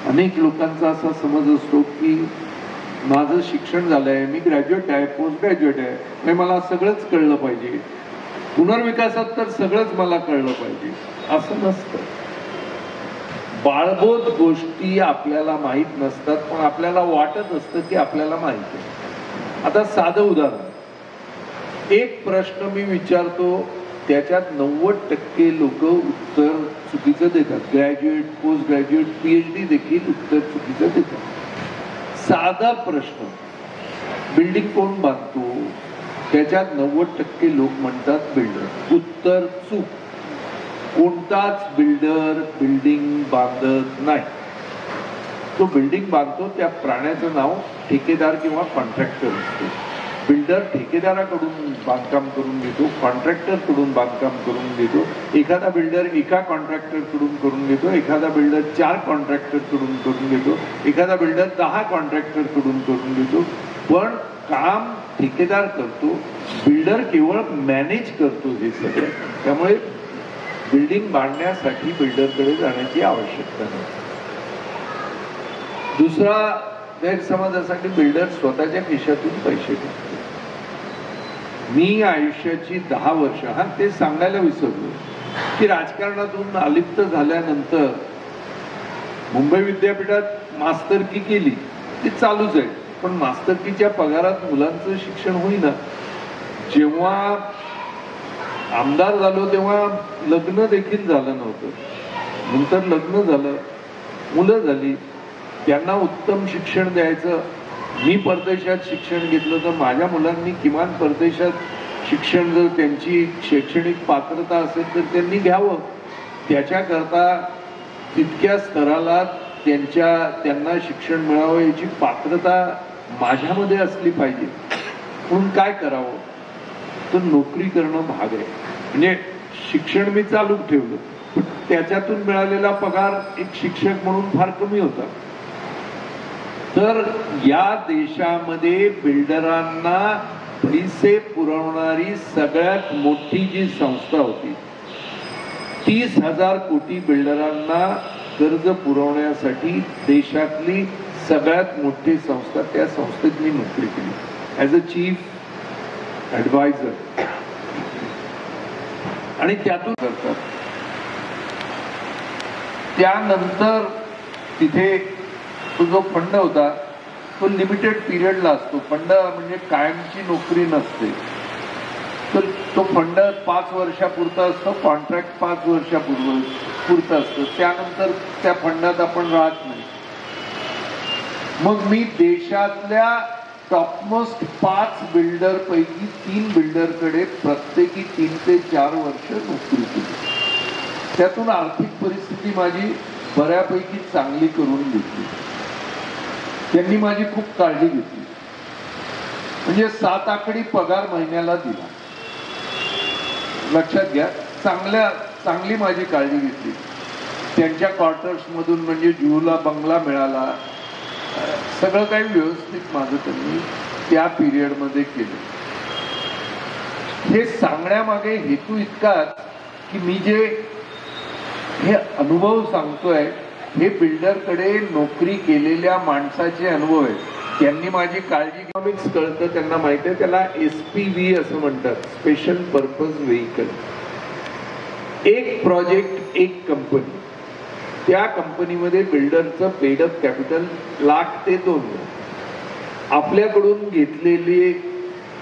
अनेक लोकांचा असा समज असतो की माझं शिक्षण झालंय, मी ग्रॅज्युएट आहे, पोस्ट ग्रॅज्युएट आहे, म्हणजे मला सगळंच कळलं पाहिजे, पुनर्विकासात तर सगळंच मला कळलं पाहिजे. असं नसतं. बाळबोध गोष्टी आपल्याला माहीत नसतात, पण आपल्याला वाटत असतं की आपल्याला माहित आहे. आता साधं उदाहरण, एक प्रश्न मी विचारतो त्याच्यात 90% लोक उत्तर चुकीचं देतात. ग्रॅज्युएट, पोस्ट ग्रॅज्युएट, PhD देखील उत्तर चुकीचं देतात. साधा प्रश्न, बिल्डिंग कोण बांधतो, त्याच्यात 90% लोक म्हणतात बिल्डर. उत्तर चूक. कोणताच बिल्डर बिल्डिंग बांधत नाही. तो बिल्डिंग बांधतो त्या प्राण्याचं नाव ठेकेदार किंवा कॉन्ट्रॅक्टर असते. बिल्डर ठेकेदाराकडून बांधकाम करून घेतो, कॉन्ट्रॅक्टर कडून बांधकाम करून घेतो. एखादा बिल्डर एका कॉन्ट्रॅक्टर कडून करून घेतो, एखादा बिल्डर 4 कॉन्ट्रॅक्टर कडून करून घेतो, एखादा बिल्डर 10 कॉन्ट्रॅक्टर कडून करून घेतो. पण काम ठेकेदार करतो, बिल्डर केवळ मॅनेज करतो हे सगळं. त्यामुळे बिल्डिंग बांधण्यासाठी बिल्डरकडे जाण्याची आवश्यकता नाही. दुसरा गैरसमज असा की बिल्डर स्वतःच्या खिशातून पैसे घेतो. मी आयुष्याची 10 वर्ष, ते सांगायला विसरलो की राजकारणातून अलिप्त झाल्यानंतर मुंबई विद्यापीठात मास्तरकी केली, ती चालूच आहे. पण मास्तरकीच्या पगारात मुलांचं शिक्षण होईना. जेव्हा आमदार झालो तेव्हा लग्न देखील झालं नव्हतं. नंतर लग्न झालं, मुलं झाली, त्यांना उत्तम शिक्षण द्यायचं. मी परदेशात शिक्षण घेतलं तर माझ्या मुलांनी किमान परदेशात शिक्षण, जर त्यांची शैक्षणिक पात्रता असेल तर त्यांनी घ्यावं. त्याच्याकरता तितक्या स्तराला त्यांना शिक्षण मिळावं याची पात्रता माझ्यामध्ये असली पाहिजे. म्हणून काय करावं, तर नोकरी करणं भाग आहे. म्हणजे शिक्षण मी चालू ठेवलं, पण त्याच्यातून मिळालेला पगार एक शिक्षक म्हणून फार कमी होता. तर या देशामध्ये बिल्डरांना पैसे पुरवणारी सगळ्यात मोठी जी संस्था होती, 30,000 कोटी बिल्डरांना कर्ज पुरवण्यासाठी देशातली सगळ्यात मोठी संस्था, त्या संस्थेत मी नोकरी केली ॲज अ चीफ ॲडवायझर. आणि त्यातून करतात. त्यानंतर तिथे तो जो फंड होता तो लिमिटेड पिरियडला असतो. फंड म्हणजे कायमची नोकरी नसते. तर तो फंड 5 वर्षापुरता असतो, कॉन्ट्रॅक्ट 5 वर्षापुरतं असतं. त्यानंतर त्या फंडात आपण राहत नाही. मग मी देशातल्या टॉपमोस्ट 5 बिल्डर पैकी 3 बिल्डरकडे प्रत्येकी 3 ते 4 वर्ष नोकरी केली. त्यातून आर्थिक परिस्थिती माझी बऱ्यापैकी चांगली करून घेतली. त्यांनी माझी खूप काळजी घेतली. म्हणजे 7 आकडी पगार महिन्याला दिला. लक्षात घ्या, चांगली माझी काळजी घेतली. त्यांच्या क्वार्टर्स मधून म्हणजे जुहूला बंगला मिळाला. सगळं काही व्यवस्थित माझं त्यांनी त्या पिरियड मध्ये केलं. हे सांगण्यामागे हेतू इतकाच की मी जे हे अनुभव सांगतोय हे बिल्डरकडे नोकरी केलेल्या माणसाचे अनुभव आहेत. त्यांनी माझी काळजी, इकॉनॉमिक्स कळतं, त्यांना माहिती आहे. त्याला SPV असं म्हणतात, स्पेशल पर्पज व्हेइकल. एक प्रोजेक्ट, एक कंपनी. त्या कंपनीमध्ये बिल्डरचं पेडअप कॅपिटल $1,00,000 ते $2,00,000. आपल्याकडून घेतलेली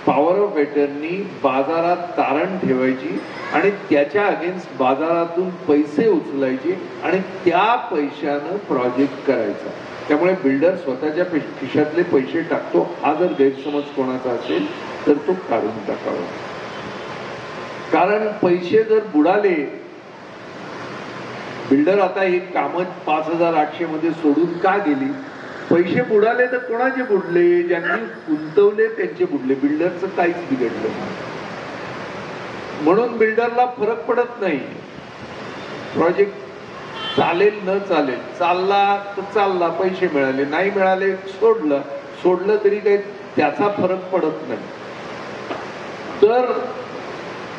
पॉवर ऑफ अटर्नी बाजारात तारण ठेवायची आणि त्याच्या अगेन्स्ट बाजारातून पैसे उचलायचे आणि त्या पैशानं प्रोजेक्ट करायचा. त्यामुळे बिल्डर स्वतःच्या खिशातले पैसे टाकतो. हा जर गैरसमज कोणाचा असेल तर तो काढून टाकावा. कारण पैसे जर बुडाले, बिल्डर आता ही कामं 5,800 मध्ये सोडून का गेली? पैसे बुडाले तर कोणाचे बुडले? ज्यांनी गुंतवले त्यांचे बुडले. बिल्डरचं काहीच बिघडलं. म्हणून बिल्डरला फरक पडत नाही. प्रोजेक्ट चालेल न चालेल, चालला तर चालला, पैसे मिळाले, नाही मिळाले सोडलं तरी काही त्याचा फरक पडत नाही. तर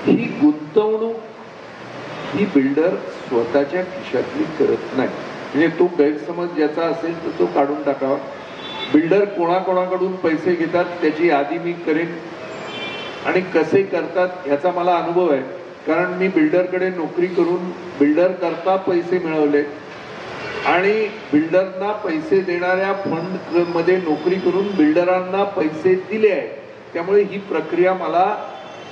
ही गुंतवणूक ही बिल्डर स्वतःच्या खिशातली करत नाही. म्हणजे तो गैरसमज ज्याचा असेल तर तो काढून टाकावा. बिल्डर कोणाकोणाकडून पैसे घेतात त्याची यादी मी करेन आणि कसे करतात ह्याचा मला अनुभव आहे. कारण मी बिल्डरकडे नोकरी करून बिल्डर करता पैसे मिळवले आणि बिल्डरना पैसे देणाऱ्या फंड मध्ये नोकरी करून बिल्डरांना पैसे दिले आहेत. त्यामुळे ही प्रक्रिया मला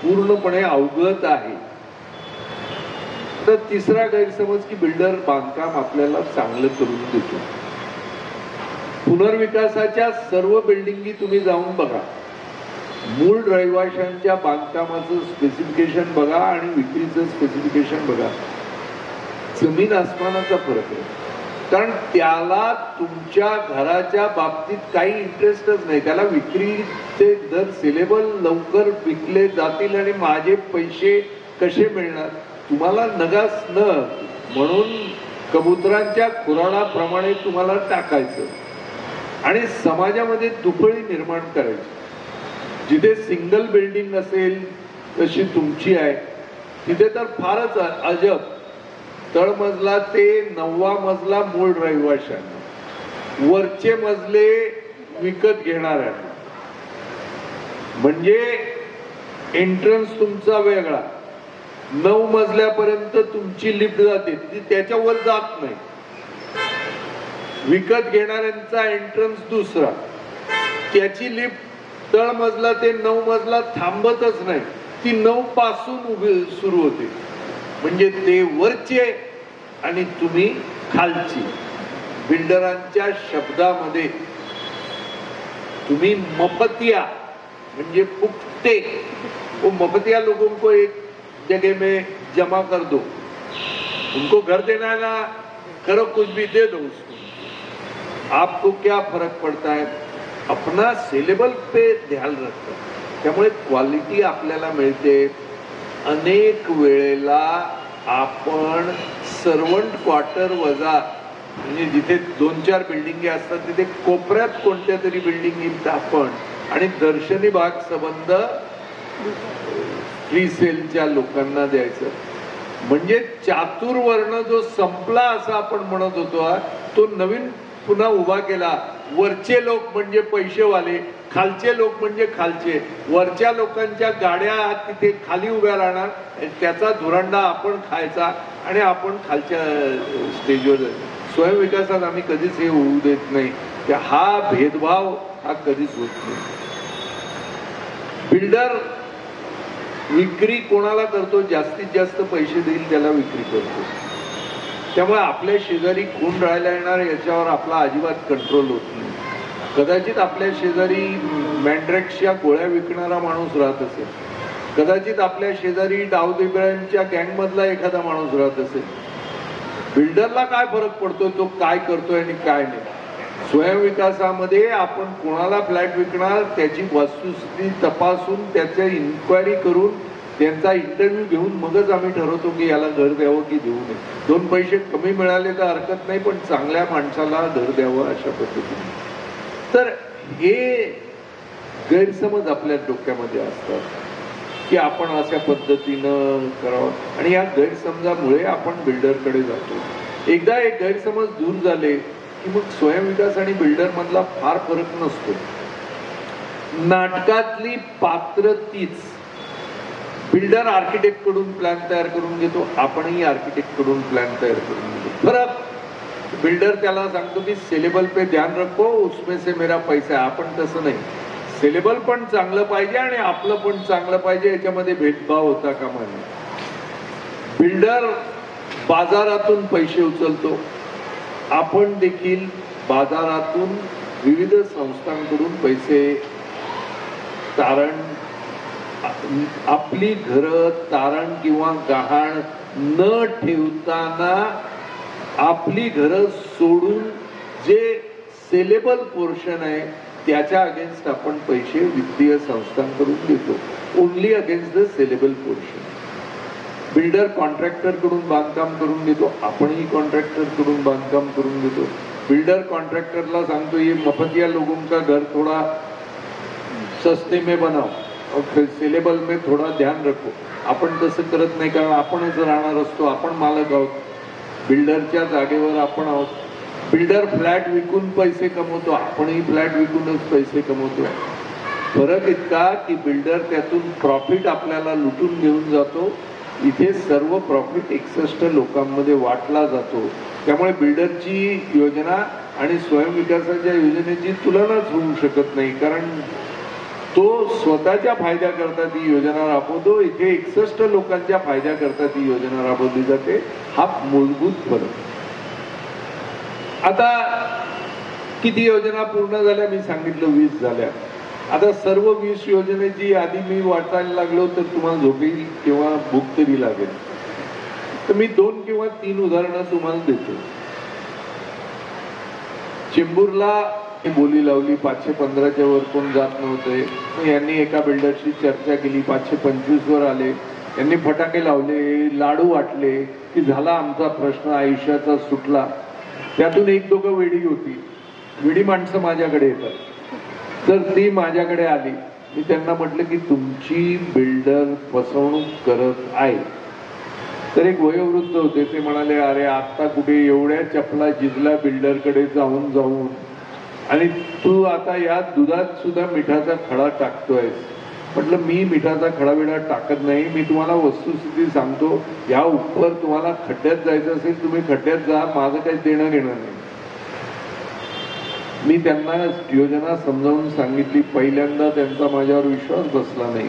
पूर्णपणे अवगत आहे. तर तिसरा गैरसमज की बिल्डर बांधकाम आपल्याला चांगलं करून देतो. पुनर्विकासाच्या सर्व बिल्डिंगी तुम्ही जाऊन बघा. मूळ रहिवाशांच्या बांधकामाचं स्पेसिफिकेशन बघा आणि विक्रीचं स्पेसिफिकेशन बघा. जमीन आसमानाचा फरक आहे. कारण त्याला तुमच्या घराच्या बाबतीत काही इंटरेस्टच नाही. त्याला विक्रीचे दर सेलेबल लवकर विकले जातील आणि माझे पैसे कसे मिळणार. तुम्हाला नगास न म्हणून कबुतरांच्या खुराडाप्रमाणे तुम्हाला टाकायचं आणि समाजामध्ये दुफळी निर्माण करायची. जिथे सिंगल बिल्डिंग असेल तशी तुमची आहे तिथे तर फारच अजब. तळमजला ते 9वा मजला मूळ रहिवाशांना, वरचे मजले विकत घेणाऱ्यांना. म्हणजे एंट्रन्स तुमचा वेगळा. 9 मजल्यापर्यंत तुमची लिफ्ट जाते, ती त्याच्यावर जात नाही. विकत घेणाऱ्यांचा एंट्रन्स दुसरा, त्याची लिफ्ट तळमजला ते 9 मजला थांबतच नाही, ती 9 पासून सुरू होते. म्हणजे ते वरचे आणि तुम्ही खालची. बिल्डरांच्या शब्दामध्ये तुम्ही मफतिया म्हणजे पुख्ते, वो मफतिया लोगों को एक जगह में जमा कर दो, उनको घर देना है ना, करो कुछ भी दे दो उसको, आपको क्या फरक पड़ता है. अपना सिलेबल पे ध्यान रखता. त्यामुळे क्वालिटी आपल्याला मिळते. अनेक वेळेला आपण सर्वंट क्वार्टर वजा म्हणजे जिथे 2-4 बिल्डिंगी असतात तिथे कोपऱ्यात कोणत्या तरी बिल्डिंगीत आपण आणि दर्शनी भाग संबंध फ्री सेलच्या लोकांना द्यायचं. म्हणजे चातुर्वर्ण जो संपला असं आपण म्हणत होतो तो नवीन पुन्हा उभा केला. वरचे लोक म्हणजे पैसेवाले, खालचे लोक म्हणजे खालचे. वरच्या लोकांच्या गाड्या तिथे खाली उभ्या राहणार, त्याचा धुरंडा आपण खायचा आणि आपण खालच्या स्टेजवर. स्वयंविकासात आम्ही कधीच हे होऊ देत नाही. हा भेदभाव हा कधीच होत नाही. बिल्डर विक्री कोणाला करतो, जास्तीत जास्त पैसे देईल त्याला विक्री करतो. त्यामुळे आपल्या शेजारी कोण राहायला येणार याच्यावर आपला अजिबात कंट्रोल होत नाही. कदाचित आपल्या शेजारी मॅन्ड्रेक्सच्या गोळ्या विकणारा माणूस राहत असेल, कदाचित आपल्या शेजारी डावदिब्यांच्या गँगमधला एखादा माणूस राहत असेल. बिल्डरला काय फरक पडतो तो काय करतोय आणि काय नाही. स्वयंविकासामध्ये आपण कोणाला फ्लॅट विकणार त्याची वस्तुस्थिती तपासून त्याच्या इन्क्वायरी करून त्यांचा इंटरव्ह्यू घेऊन मगच आम्ही ठरवतो की याला घर द्यावं की देऊ नये. 2 पैसे कमी मिळाले तर हरकत नाही, पण चांगल्या माणसाला घर द्यावं अशा पद्धतीने. तर हे गैरसमज आपल्या डोक्यामध्ये असतात की आपण अशा पद्धतीनं करावं आणि या गैरसमजामुळे आपण बिल्डरकडे जातो. एकदा एक गैरसमज दूर झाले की मग स्वयंविकास आणि बिल्डर मधला फार फरक नसतो. नाटकातली पात्र तीच. बिल्डर आर्किटेक्ट कडून प्लॅन तयार करून घेतो, आपणही आर्किटेक्ट कडून प्लॅन तयार करून घेतो. फरक, बिल्डर त्याला सांगतो की सिलेबल पे ध्यान रखो, उसमें से मेरा पैसा आहे. आपण तसं नाही. सिलेबल पण चांगलं पाहिजे आणि आपलं पण चांगलं पाहिजे, याच्यामध्ये भेदभाव होता कामा नये. बिल्डर बाजारातून पैसे उचलतो, आपण देखील बाजारातून विविध संस्थांकडून पैसे तारण, आपली घरं तारण किंवा गहाण न ठेवताना आपली घरं सोडून जे सेलेबल पोर्शन आहे त्याच्या अगेन्स्ट आपण पैसे वित्तीय संस्थांकडून देतो. Only against the saleable portion. Builder contractor कडून बांधकाम करून घेतो, आपणही कॉन्ट्रॅक्टर कडून बांधकाम करून घेतो. बिल्डर कॉन्ट्रॅक्टरला सांगतो ये मफतिया लोगों का घर थोड़ा सस्ते में बनाओ और सेलेबल में थोड़ा ध्यान रखो. आपण तसं करत नाही, कारण आपणच राहणार असतो, आपण मालक आहोत, बिल्डरच्या जागेवर आपण आहोत. बिल्डर फ्लॅट विकून पैसे कमवतो, आपणही फ्लॅट विकूनच पैसे कमवतो. फरक इतका की बिल्डर त्यातून प्रॉफिट आपल्याला लुटून घेऊन जातो, इथे सर्व प्रॉफिट 61 लोकांमध्ये वाटला जातो. त्यामुळे बिल्डरची योजना आणि स्वयंविकासाच्या योजनेची तुलनाच होऊ शकत नाही, कारण तो स्वतःच्या फायद्याकरता ती योजना राबवतो, इथे 61 लोकांच्या फायद्याकरता ती योजना राबवली जाते. हा मूलभूत फरक. आता किती योजना पूर्ण झाल्या मी सांगितलं, 20 झाल्या. आता सर्व 20 योजनेची यादी मी वाचायला लागलो तर तुम्हाला झोपेल किंवा भूक तरी लागेल. तर मी 2 किंवा 3 उदाहरणं तुम्हाला देतो. चेंबूरला बोली लावली, 515च्या वर कोण जात नव्हते. यांनी एका बिल्डरशी चर्चा केली, 525 वर आले. यांनी फटाके लावले, लाडू वाटले की झाला आमचा प्रश्न आयुष्याचा सुटला. त्यातून 1-2 वेडी होती. वेडी माणसं माझ्याकडे येतात, तर ती माझ्याकडे आली. मी त्यांना म्हटलं की तुमची बिल्डर फसवणूक करत आहे. तर एक वयोवृद्ध होते, ते म्हणाले अरे आता कुठे एवढ्या चपला जिजला बिल्डरकडे जाऊन जाऊन, आणि तू आता या दुधात सुद्धा मिठाचा खडा टाकतोयस. म्हटलं मी मिठाचा खडा बिडा टाकत नाही, मी तुम्हाला वस्तुस्थिती सांगतो. या उपर तुम्हाला खड्ड्यात जायचं असेल तुम्ही खड्ड्यात जा, माझं काही देणं घेणं नाही. मी त्यांना योजना समजावून सांगितली. पहिल्यांदा त्यांचा माझ्यावर विश्वास बसला नाही.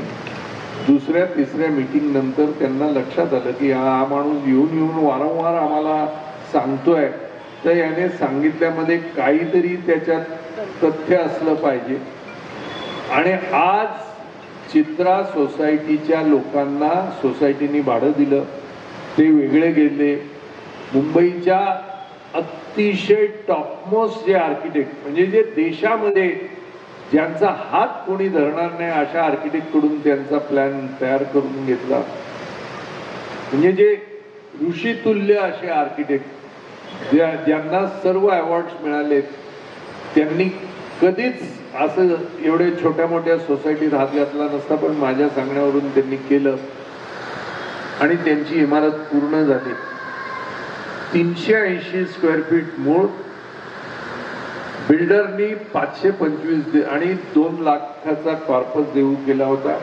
दुसऱ्या तिसऱ्या मीटिंग नंतर त्यांना लक्षात आलं की हा माणूस येऊन येऊन वारंवार आम्हाला सांगतोय, तर याने सांगितल्यामध्ये काहीतरी त्याच्यात तथ्य असलं पाहिजे. आणि आज चित्रा सोसायटीच्या लोकांना सोसायटीनी भाडं दिलं, ते वेगळे गेले. मुंबईच्या अतिशय टॉपमोस्ट जे आर्किटेक्ट, म्हणजे जे देशामध्ये ज्यांचा हात कोणी धरणार नाही अशा आर्किटेक्ट कडून त्यांचा प्लॅन तयार करून घेतला. म्हणजे जे ऋषितुल्य असे आर्किटेक्ट ज्यांना सर्व अवॉर्ड्स मिळालेत, त्यांनी कधीच असं एवढे छोट्या मोठ्या सोसायटीत हात घातला नसता, पण माझ्या सांगण्यावरून त्यांनी केलं आणि त्यांची इमारत पूर्ण झाली. 380 स्क्वेअर फीट मूळ, बिल्डरनी 525 आणि 2 लाखाचा कॉर्पस देऊ केला होता.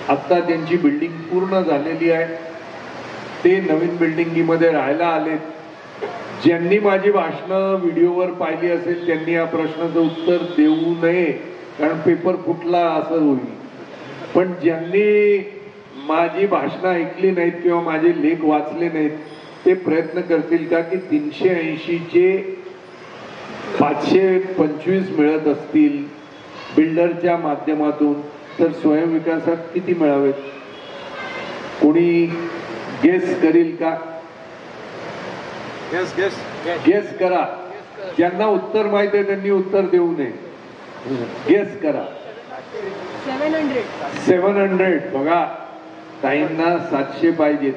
आता त्यांची बिल्डिंग पूर्ण झालेली आहे. ते नवीन बिल्डिंगमध्ये राहायला आलेत. ज्यांनी माझी भाषणं व्हिडिओवर पाहिली असेल त्यांनी या प्रश्नाचं उत्तर देऊ नये, कारण पेपर फुटला असं होईल. पण ज्यांनी माझी भाषणं ऐकली नाहीत किंवा माझे लेख वाचले नाहीत ते प्रयत्न करतील का की 380चे 525 मिळत असतील बिल्डरच्या माध्यमातून, तर स्वयंविकासात किती मिळावेत? कोणी गेस करील का? गेस करा. ज्यांना उत्तर माहित आहे त्यांनी उत्तर देऊ नये. गेस करा. 700. बघा, ताईंना 700 पाहिजेत.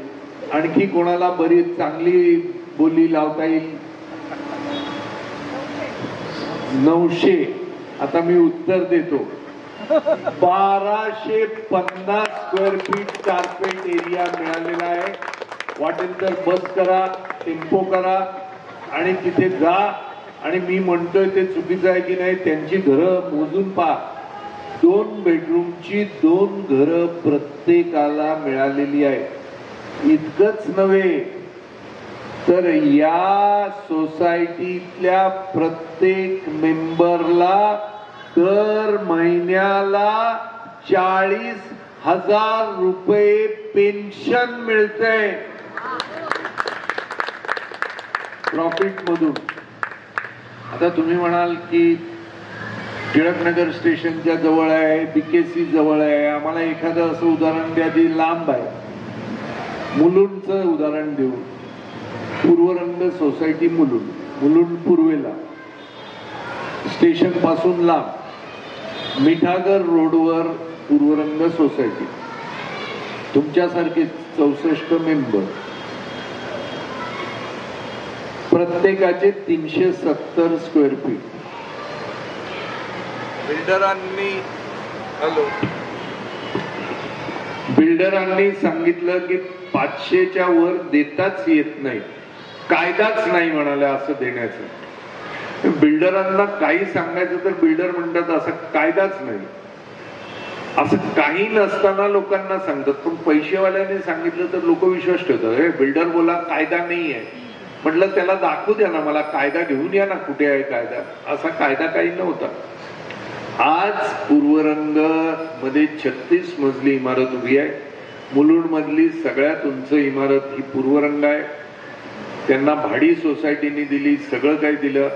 आणखी कोणाला बरीच चांगली बोली लावता येईल? 900. आता मी उत्तर देतो. 1250 स्क्वेअर फीट कार्पेट एरिया मिळालेला आहे. वाटेल तर बस करा, टेम्पो करा आणि तिथे जा. आणि मी म्हणतोय ते चुकीचं आहे की नाही त्यांची घरं मोजून पहा. 2 बेडरूमची 2 घरं प्रत्येकाला मिळालेली आहे. इतकंच नव्हे तर या सोसायटीतल्या प्रत्येक मेंबरला दर महिन्याला 40,000 रुपये पेन्शन मिळते प्रॉफिट मधून. आता तुम्ही म्हणाल की टिळकनगर स्टेशनच्या जवळ आहे, बीकेसी जवळ आहे, आम्हाला एखादं असं उदाहरण द्या जे लांब आहे. मुलुंडचं उदाहरण देऊ. पूर्वरंग सोसायटी मुलुंड पूर्वेला, स्टेशन पासून लांब, मिठागर रोडवर पूर्वरंग सोसायटी. तुमच्यासारखे 64 मेंबर, प्रत्येकाचे 370 स्क्वेअर फीट. बिल्डरांनी सांगितलं की 500च्या वर देताच येत नाही, कायदाच नाही म्हणाले असं देण्याचं. बिल्डरांना काही सांगायचं तर बिल्डर म्हणतात असं कायदाच नाही. असं काही नसताना लोकांना सांगतात, पण पैसेवाल्याने सांगितलं तर लोक विश्वास ठेवतात. हे बिल्डर बोला कायदा नाही आहे. म्हटलं त्याला दाखवू द्या ना, मला कायदा घेऊन या ना, कुठे आहे कायदा? असा कायदा काही नव्हता. आज पूर्वरंग मध्ये 36 मजली इमारत उभी आहे. मुलुंड मधली सगळ्यात उंच इमारत ही पूर्वरंग आहे. त्यांना भाडी सोसायटीने दिली, सगळं काही दिलं.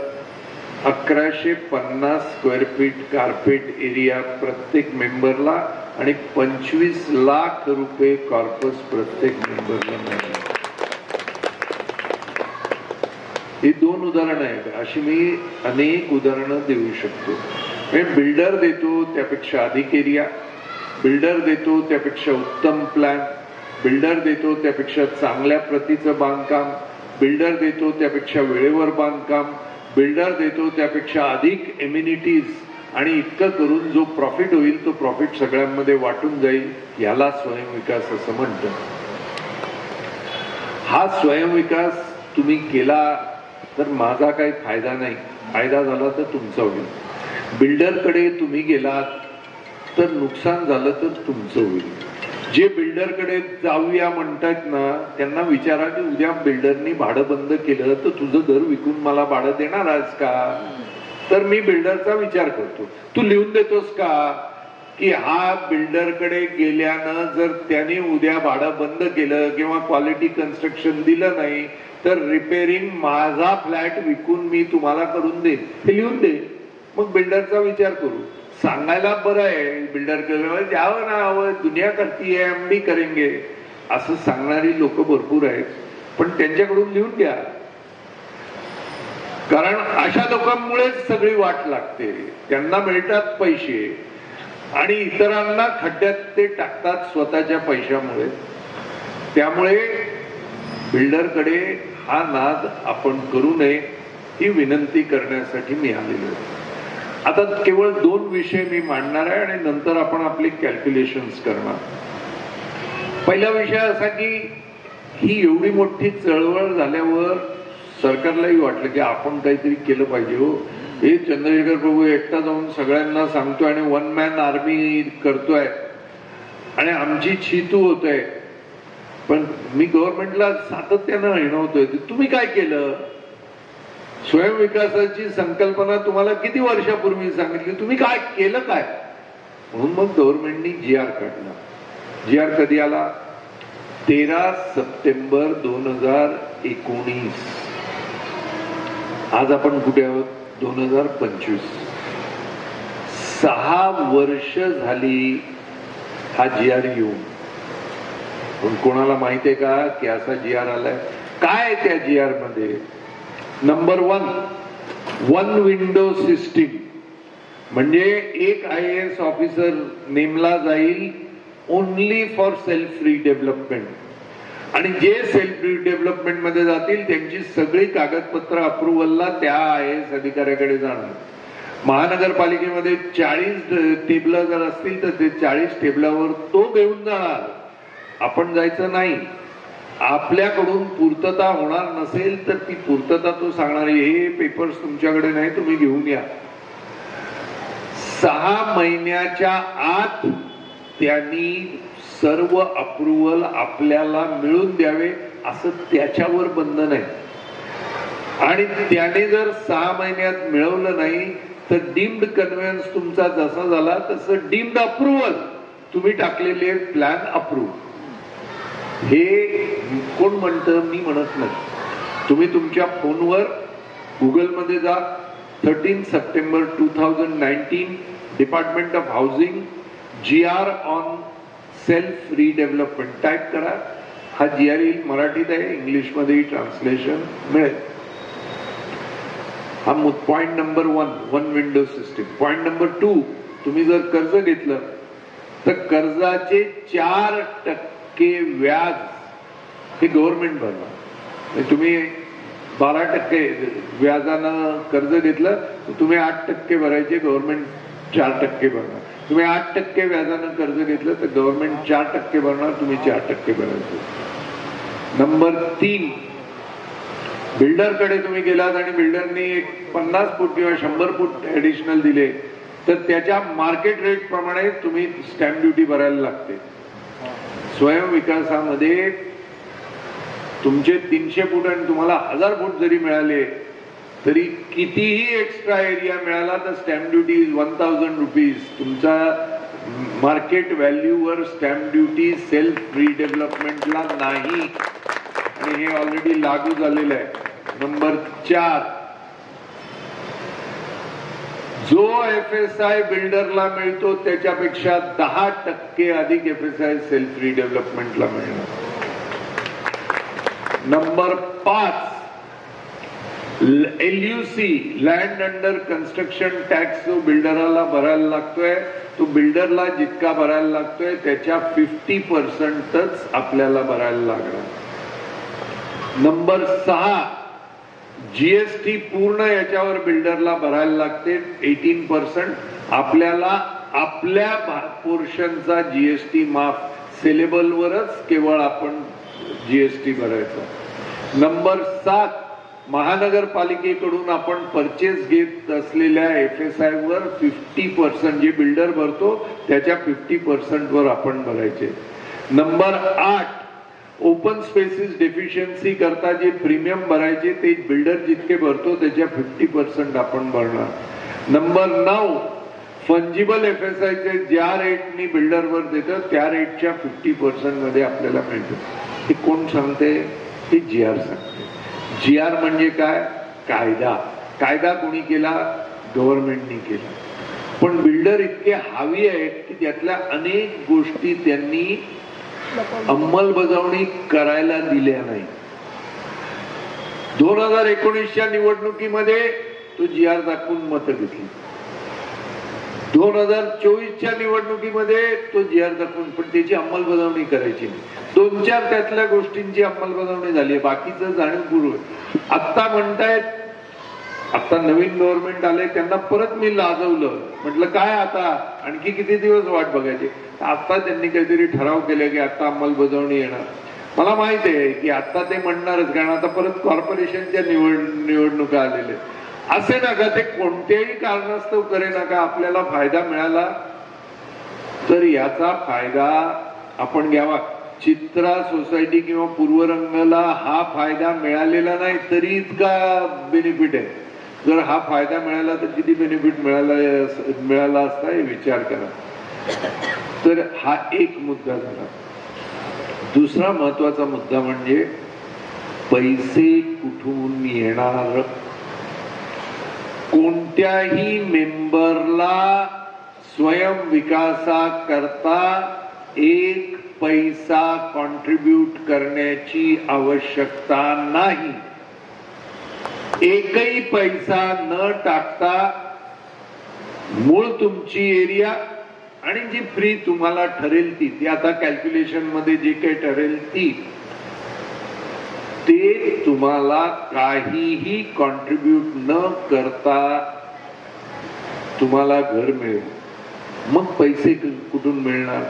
1150 स्क्वेअर फीट कार्पेट एरिया प्रत्येक मेंबरला आणि 25 लाख रुपये कॉर्पस प्रत्येक मेंबरला मिळाले. ही 2 उदाहरणं आहेत. अशी मी अनेक उदाहरणं देऊ शकतो. बिल्डर देतो त्यापेक्षा अधिक एरिया, बिल्डर देतो त्यापेक्षा उत्तम प्लॅन, बिल्डर देतो त्यापेक्षा चांगल्या प्रतीचं बांधकाम, बिल्डर देतो त्यापेक्षा वेळेवर बांधकाम, बिल्डर देतो त्यापेक्षा अधिक एम्युनिटीज. आणि इतकं करून जो प्रॉफिट होईल तो प्रॉफिट सगळ्यांमध्ये वाटून जाईल. याला स्वयंविकास असं म्हणतात. हा स्वयंविकास तुम्ही केला तर माझा काही फायदा नाही, फायदा झाला तर तुमचा होईल. बिल्डरकडे तुम्ही गेलात तर नुकसान झालं तर तुमचं होईल. जे बिल्डरकडे जाऊया म्हणतात ना त्यांना विचारा की उद्या बिल्डरनी भाडं बंद केलं तर तुझं घर विकून मला भाडं देणार आहेस का? तर मी बिल्डरचा विचार करतो. तू लिहून देतोस का? की हा बिल्डरकडे गेल्यानं जर त्याने उद्या भाडं बंद केलं किंवा क्वालिटी कन्स्ट्रक्शन दिलं नाही तर रिपेअरिंग माझा फ्लॅट विकून मी तुम्हाला करून देईन, ते लिहून दे. मग बिल्डरचा विचार करू. सांगायला बरं आहे, बिल्डर द्यावं ना, हवं दुनिया करती है हम भी करेंगे असं सांगणारी लोक भरपूर आहेत, पण त्यांच्याकडून लिहून घ्या. कारण अशा लोकांमुळेच सगळी वाट लागते. त्यांना मिळतात पैसे आणि इतरांना खड्ड्यात ते टाकतात स्वतःच्या पैशामुळे. त्यामुळे बिल्डरकडे हा नाद आपण करू नये ही विनंती करण्यासाठी मी आलेलो आहे. आता केवळ 2 विषय मी मांडणार आहे आणि नंतर आपण आपली कॅल्क्युलेशन्स करणार. पहिला विषय असा की ही एवढी मोठी चळवळ झाल्यावर सरकारलाही वाटलं की आपण काहीतरी केलं पाहिजे. हो, हे चंद्रशेखर प्रभू एकटा जाऊन सगळ्यांना सांगतोय आणि 1 मॅन आर्मी करतोय आणि आमची छितू होत आहे. पण मी गव्हर्नमेंटला सातत्यानं हिणवतोय, तुम्ही काय केलं? स्वयंविकासाची संकल्पना तुम्हाला किती वर्षापूर्वी सांगितली, तुम्ही काय केलं काय? म्हणून मग गव्हर्नमेंटनी GR काढला. GR कधी आला? 13 सप्टेंबर 2019. आज आपण कुठे आहोत? 2025. 6 वर्ष झाली हा GR येऊन. पण कोणाला माहिती आहे का की असा GR आलाय? काय त्या GR मध्ये? नंबर 1 विंडो सिस्टीम, म्हणजे एक IAS ऑफिसर नेमला जाईल ओनली फॉर सेल्फ रिडेव्हलपमेंट, आणि जे सेल्फ रिडेव्हलपमेंट मध्ये जातील त्यांची सगळी कागदपत्र अप्रुव्हलला त्या IAS अधिकाऱ्याकडे जाणार. महानगरपालिकेमध्ये 40 टेबल जर असतील तर ते 40 टेबलावर तो घेऊन जाणार, आपण जायचं नाही. आपल्याकडून पूर्तता होणार नसेल तर ती पूर्तता तो सांगणार, हे पेपर्स तुमच्याकडे नाही, तुम्ही घेऊन या. 6 महिन्याच्या आत त्यांनी सर्व अप्रुव्हल आपल्याला मिळून द्यावे असं त्याच्यावर बंधन आहे. आणि त्याने जर 6 महिन्यात मिळवलं नाही तर डीम्ड कन्व्हेन्स तुमचा जसा झाला तसं डीम्ड अप्रुव्हल, तुम्ही टाकलेले प्लॅन अप्रूव्ह. हे कोण म्हणतं? मी म्हणत नाही. तुम्ही तुमच्या फोनवर गुगलमध्ये जा, 13 September 2019 department of housing GR on self redevelopment type करा. हा GR येईल, मराठीत आहे, इंग्लिशमध्येही ट्रान्सलेशन मिळेल. हा point number 1 window system. Point number 2, तुम्ही जर कर्ज घेतलं तर कर्जाचे 4% व्याज हे गव्हर्नमेंट भरणार. तुम्ही 12% व्याजानं कर्ज घेतलं तर तुम्ही 8% भरायचे, गव्हर्नमेंट 4% भरणार. तुम्ही 8% व्याजानं कर्ज घेतलं तर गव्हर्नमेंट 4% भरणार, तुम्ही 4% भरायचे. नंबर 3, बिल्डरकडे तुम्ही गेलात आणि बिल्डरनी 50 फूट किंवा 100 फूट ऍडिशनल दिले तर त्याच्या मार्केट रेट प्रमाणे तुम्ही स्टॅम्प ड्युटी भरायला लागते. स्वयंविकासामध्ये तुमचे 300 फूट आणि तुम्हाला 1000 फूट जरी मिळाले तरी कितीही एक्स्ट्रा एरिया मिळाला तर स्टॅम्प ड्युटी इज 1000 रुपीज. तुमचा मार्केट व्हॅल्यूवर स्टॅम्प ड्युटी सेल्फ रिडेव्हलपमेंटला नाही, आणि हे ऑलरेडी लागू झालेलं आहे. नंबर 4, जो FSI बिल्डरला मिळतो त्याच्यापेक्षा 10% अधिक FSI सेल्फ रिडेव्हलपमेंटला मिळणार. Number 5, LUC land under construction tax जो बिल्डरला भरायला लागतोय तो बिल्डरला जितका भरायला लागतोय त्याच्या 50%च आपल्याला भरायला लागणार. नंबर 6, GST पूर्ण याच्यावर बिल्डरला भरायला लागते 18%. आपल्याला आपल्या पोर्शनचा GST माफ, सेलेबलवरच केवळ आपण GST भरायचा. नंबर 7, महानगरपालिकेकडून आपण परचेस घेत असलेल्या FSI वर 50% जे बिल्डर भरतो त्याच्या 50% वर आपण भरायचे. नंबर 8, ओपन स्पेसिस डेफिशियन्सी करता जे प्रीमियम भरायचे ते बिल्डर जितके भरतो त्याच्या 50% आपण भरणार. नंबर 9, फंजिबल FSIचे ज्या रेटनी बिल्डरवर देतं त्या रेटच्या 50% मध्ये आपल्याला मिळतं. हे कोण सांगते? हे GR सांगते. GR म्हणजे काय? कायदा. कायदा कोणी केला? गव्हर्नमेंटनी केला. पण बिल्डर इतके हावी आहेत की त्यातल्या अनेक गोष्टी त्यांनी अंमलबजावणी करायला दिल्या नाही. 2019च्या निवडणुकीमध्ये तो GR दाखवून मतं घेतली. 2024च्या निवडणुकीमध्ये तो GR दाखवून, पण त्याची अंमलबजावणी करायची नाही. 2-4 त्यातल्या गोष्टींची अंमलबजावणी झाली, बाकीचं जाणीवपूर्वक. आता म्हणतायत, आता नवीन गव्हर्नमेंट आले त्यांना परत मी लाजवलं, म्हटलं काय आता आणखी किती दिवस वाट बघायची. आता त्यांनी काहीतरी ठराव केले की आता अंमलबजावणी येणार. मला माहित आहे की आता ते म्हणणारच, कारण आता परत कॉर्पोरेशनच्या निवडणुका आलेल्या. असे नका, ते कोणत्याही कारणास्तव करे नका. आपल्याला फायदा मिळाला तर याचा फायदा आपण घ्यावा. चित्रा सोसायटी किंवा पूर्वरंगला हा फायदा मिळालेला नाही तरी इतका बेनिफिट आहे. जर हा फायदा मिळाला तर किती बेनिफिट मिळाला असता हे विचार करा. तर हा एक मुद्दा झाला. दुसरा महत्वाचा मुद्दा म्हणजे पैसे कुठून येणार. कोणत्याही मेंबरला स्वयं विकासाकरता एक पैसा कॉन्ट्रीब्यूट करण्याची आवश्यकता नाही. एकही पैसा न टाकता मूळ तुमची एरिया आणि जी फ्री तुम्हाला ठरेल ती आता कॅल्क्युलेशन मध्ये जे काही ठरेल ते तुम्हाला काहीही कॉन्ट्रीब्यूट न करता तुम्हाला घर मिळेल. मग पैसे कुठून मिळणार?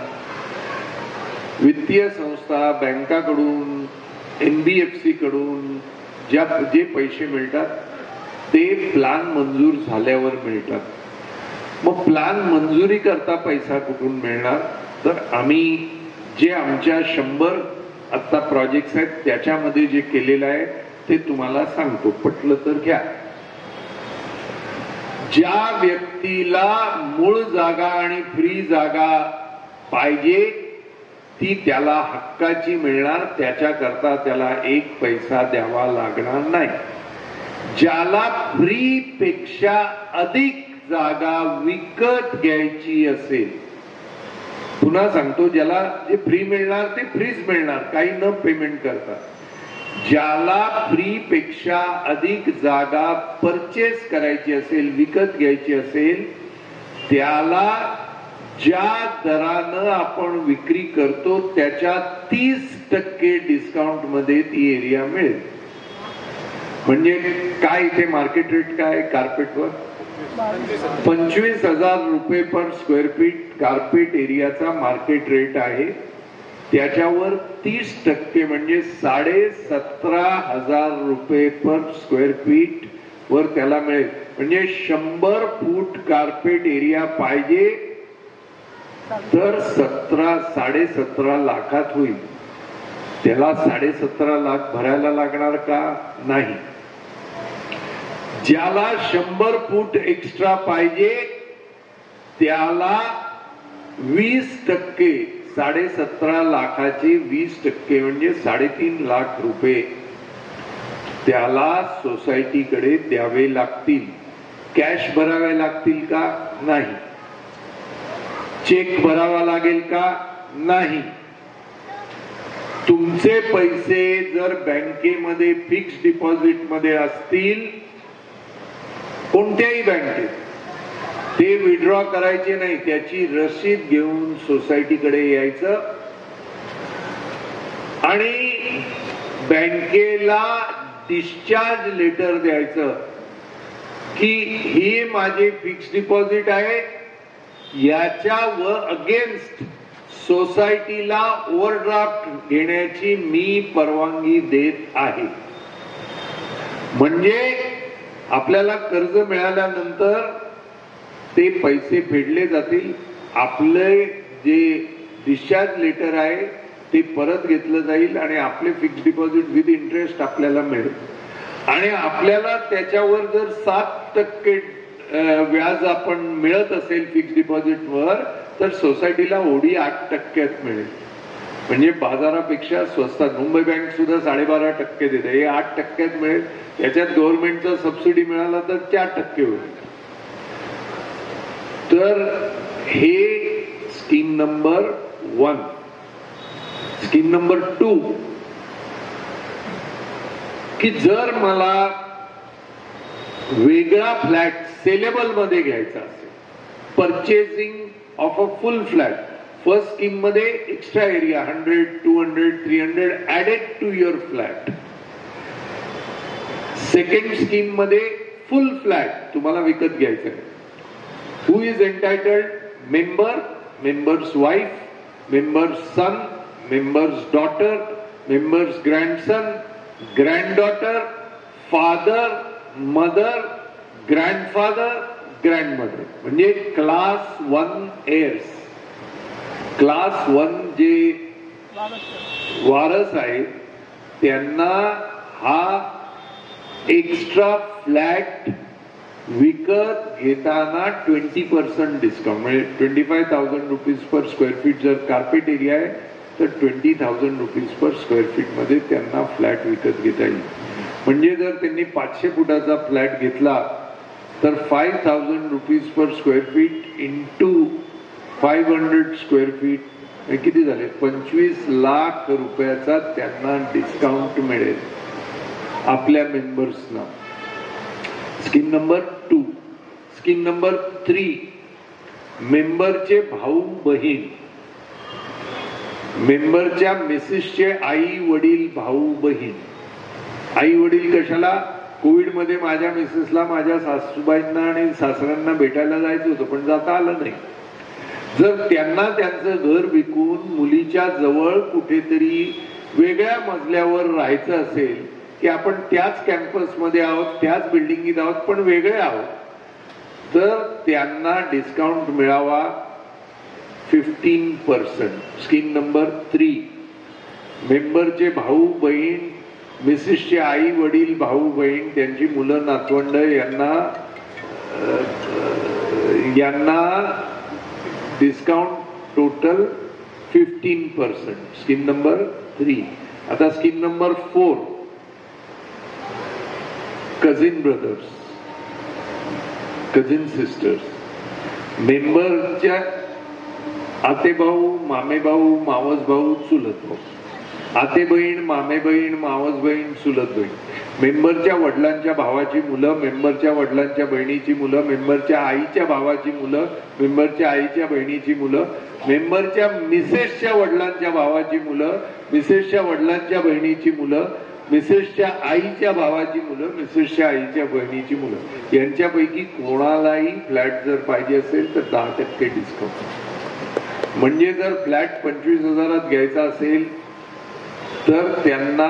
वित्तीय संस्था, बँकाकडून, NBFC कडून जे पैसे मिळतात ते प्लान मंजूर झाल्यावर मिळतात. मग प्लान मंजुरी करता पैसा कुठून मिळणार? तर आम्ही जे आमच्या 100 आता प्रोजेक्ट्स आहेत त्याच्यामध्ये जे केलेलं आहे ते तुम्हाला सांगतो, पटलं तर घ्या. ज्या व्यक्तीला मूळ जागा आणि फ्री जागा पाहिजे ती त्याला हक्काची मिळणार. त्याच्याकरता त्याला एक पैसा द्यावा लागणार नाही. ज्याला फ्री पेक्षा अधिक जागा विकत घ्यायची असेल, पुन्हा सांगतो, ज्याला जे फ्री मिळणार ते फ्रीच मिळणार, काही न पेमेंट करता. ज्याला फ्री पेक्षा अधिक जागा परचेस करायची असेल, विकत घ्यायची असेल, त्याला ज्या दरानं आपण विक्री करतो त्याच्या 30% डिस्काउंट मध्ये ती एरिया मिळेल. म्हणजे काय इथे मार्केट रेट काय कार्पेटवर 25,000 रुपये पर स्क्वेअर फीट कार्पेट एरियाचा मार्केट रेट आहे. त्याच्यावर 30% म्हणजे 17,500 रुपये पर स्क्वेअर फीट वर त्याला मिळेल. म्हणजे 100 फूट कार्पेट एरिया पाहिजे तर 17.5 लाखात होईल. त्याला 17.5 लाख भरायला लागणार का? नाही. ज्याला 100 फूट एक्स्ट्रा पाहिजे त्याला 20%, 17.5 लाखाचे 20% म्हणजे 3.5 लाख रुपये त्याला सोसायटीकडे द्यावे लागतील. कॅश भरावे लागतील का? नाही. चेक भरावा लागेल का? नाही. तुमचे पैसे जर बँकेमध्ये फिक्स डिपॉझिट मध्ये असतील, कोणत्याही बँकेत, ते विड्रॉ करायचे नाही. त्याची रसीद घेऊन सोसायटीकडे यायचं आणि बँकेला डिस्चार्ज लेटर द्यायचं की हे माझे फिक्स डिपॉझिट आहे, याच्यावर अगेन्स्ट सोसायटीला ओव्हरड्राफ्ट घेण्याची मी परवानगी देत आहे. म्हणजे आपल्याला कर्ज मिळाल्यानंतर ते पैसे फेडले जातील. आपले जे डिस्चार्ज लेटर आहे ते परत घेतलं जाईल आणि आपले फिक्स डिपॉझिट विथ इंटरेस्ट आपल्याला मिळेल. आणि आपल्याला त्याच्यावर जर 7% व्याज आपण मिळत असेल फिक्स डिपॉझिटवर तर सोसायटीला ओडी 8% मिळेल, म्हणजे बाजारापेक्षा स्वस्तात. मुंबई बँक सुद्धा 12.5% देते, हे 8% मिळेल. याच्यात गव्हर्नमेंटचा सबसिडी मिळाला तर 4% होईल. तर हे स्कीम नंबर 1. स्कीम नंबर 2 की जर मला वेगळा फ्लॅट सेलेबल मध्ये घ्यायचा असेल, purchasing of a full flat, first scheme मध्ये extra area 100, 200, 300 added to your flat. Second scheme मध्ये फुल फ्लॅट तुम्हाला विकत घ्यायचं आहे. Who is entitled? Member, member's wife, member's son, member's daughter, member's grandson, granddaughter, father, mother, grandfather, grandmother, म्हणजे class 1 heirs. Class 1 जे वारस आहेत त्यांना हा एक्स्ट्रा फ्लॅट विकत घेताना 20% डिस्काउंट, म्हणजे 25,000 रुपीज पर स्क्वेअर फीट. जर कार्पेट एरिया आहे तर 20,000 रुपीज पर स्क्वेअर फीट मध्ये त्यांना फ्लॅट विकत घेता येईल. म्हणजे जर त्यांनी 500 फुटाचा फ्लॅट घेतला तर 5,000 rupees per square feet into 500 square feet किती झाले? 25 लाख रुपयाचा त्यांना डिस्काउंट मिळेल आपल्या मेंबर्सना. Scheme number 2. स्कीम नंबर 3 मेंबरचे भाऊ बहीण, मेंबरच्या मिसेसचे आई वडील भाऊ बहीण. आई वडील कशाला? कोविड मध्ये माझ्या मिसेसला माझ्या सासूबाईंना आणि सासऱ्यांना भेटायला जायचं होतं पण जाता आलं नाही. जर त्यांना त्यांचं घर विकून मुलीच्या जवळ कुठेतरी वेगळ्या मजल्यावर राहायचं असेल की आपण त्याच कॅम्पसमध्ये आहोत, त्याच बिल्डिंगीत आहोत पण वेगळे आहोत, तर त्यांना डिस्काउंट मिळावा 15%. स्कीम नंबर 3 मेंबरचे भाऊ बहीण, मिसेसचे आई वडील भाऊ बहीण, त्यांची मुलं नातवंड यांना डिस्काउंट टोटल 15%. Scheme number 3. आता scheme number 4 cousin brothers, cousin sisters. मेंबरच्या आते भाऊ, मामे भाऊ, मावस भाऊ, चुलत भाऊ. आते बहीण, मामे बहीण, मावस बहीण, चुलत बहीण. मेंबरच्या वडिलांच्या भावाची मुलं, मेंबरच्या वडिलांच्या बहिणीची मुलं, मेंबरच्या आईच्या भावाची मुलं, मेंबरच्या आईच्या बहिणीची मुलं, मेंबरच्या मिसेसच्या वडिलांच्या भावाची मुलं, मिसेसच्या वडिलांच्या बहिणीची मुलं, मिसेसच्या आईच्या भावाची मुलं, मिसेसच्या आईच्या बहिणीची मुलं. यांच्यापैकी कोणालाही फ्लॅट जर पाहिजे असेल तर 10% डिस्काउंट. म्हणजे जर फ्लॅट 25,000 घ्यायचा असेल तर त्यांना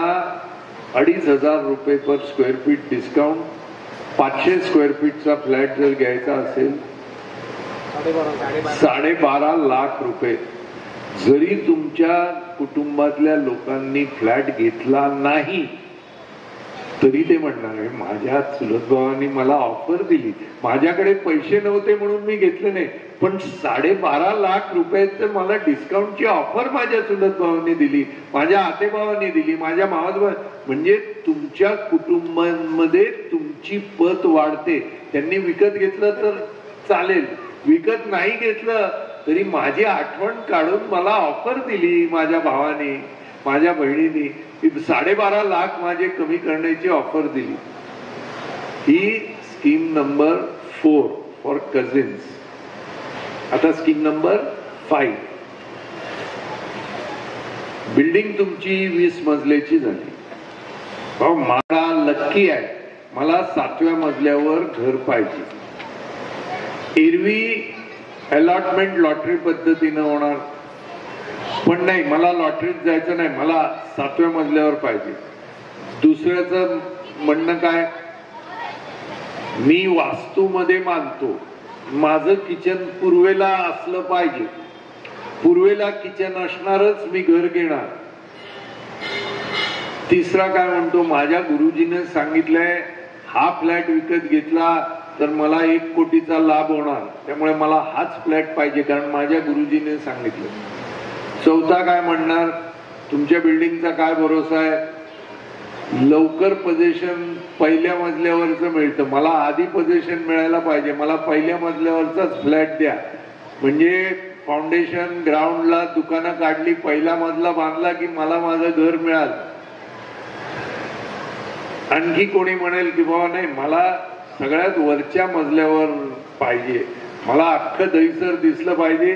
2,500 रुपये per square feet discount. 500 square फीटचा फ्लॅट जर घ्यायचा असेल 12.5 लाख रुपये. जरी तुमच्या कुटुंबातल्या लोकांनी फ्लॅट घेतला नाही तरी ते म्हणणार आहे माझ्या चुलत भावांनी मला ऑफर दिली, माझ्याकडे पैसे नव्हते म्हणून मी घेतले नाही, पण 12.5 लाख रुपयाचं मला डिस्काउंटची ऑफर माझ्या चुलत भावांनी दिली, माझ्या आतेभावांनी दिली, माझ्या मावस. म्हणजे तुमच्या कुटुंबांमध्ये तुमची पत वाढते. त्यांनी विकत घेतलं तर चालेल, विकत नाही घेतलं तरी माझी आठवण काढून मला ऑफर दिली माझ्या भावाने, माझ्या बहिणीने, 12.5 लाख माझे कमी करण्याची ऑफर दिली. ही स्कीम नंबर 4 फॉर कझिन्स. आता स्कीम नंबर 5. बिल्डिंग तुमची 20 मजल्याची झाली. मला लक्की आहे, मला 7व्या मजल्यावर घर पाहिजे. एरवी अलॉटमेंट लॉटरी पद्धतीनं होणार, पण नाही, मला लॉटरीत जायचं नाही, मला 7व्या मजल्यावर पाहिजे. दुसऱ्याचं म्हणणं काय? मी वास्तूमध्ये मानतो, माझं किचन पूर्वेला असलं पाहिजे, पूर्वेला किचन असणारच मी घर घेणार. तिसरा काय म्हणतो? माझ्या गुरुजीने सांगितलंय हा फ्लॅट विकत घेतला तर मला 1 कोटीचा लाभ होणार, त्यामुळे मला हाच फ्लॅट पाहिजे कारण माझ्या गुरुजीने सांगितलं. चौथा काय म्हणणार, तुमच्या बिल्डिंगचा काय भरोसा आहे, लवकर पोझिशन पहिल्या मजल्यावरच मिळतं, मला आधी पोझिशन मिळायला पाहिजे, मला पहिल्या मजल्यावरचाच फ्लॅट द्या. म्हणजे फाउंडेशन ग्राउंडला दुकानं काढली, पहिला मजला बांधला की मला माझं घर मिळालं. आणखी कोणी म्हणेल की बाबा नाही मला सगळ्यात वरच्या मजल्यावर पाहिजे, मला अख्खं दहीसर दिसलं पाहिजे,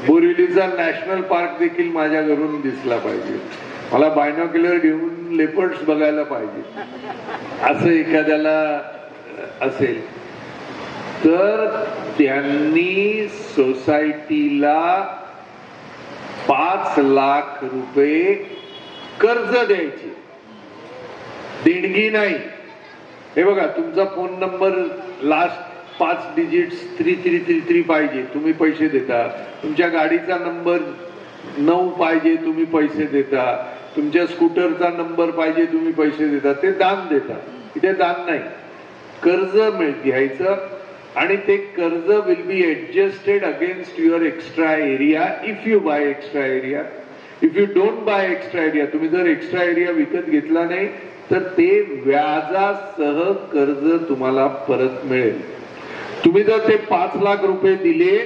बोरिवलीचा नॅशनल पार्क देखील माझ्या घरून दिसला पाहिजे, मला बायनॉक्युलर घेऊन लेपर्ड्स बघायला पाहिजे, असं एखाद्याला असेल तर त्यांनी सोसायटीला 5 लाख रुपये कर्ज द्यायचे, देणगी नाही. हे बघा, तुमचा फोन नंबर लास्ट 5 डिजिट्स 3333 पाहिजे, तुम्ही पैसे देता. तुमच्या गाडीचा नंबर 9 पाहिजे, तुम्ही पैसे देता. तुमच्या स्कूटरचा नंबर पाहिजे, तुम्ही पैसे देता. ते दान देता, इथे दान नाही, कर्ज घ्यायचं आणि ते कर्ज will be adjusted against your extra area if you buy extra area. If you don't buy extra area, तुम्ही जर एक्स्ट्रा एरिया विकत घेतला नाही तर ते व्याजासह कर्ज तुम्हाला परत मिळेल. तुम्ही जर ते 5 लाख रुपये दिले,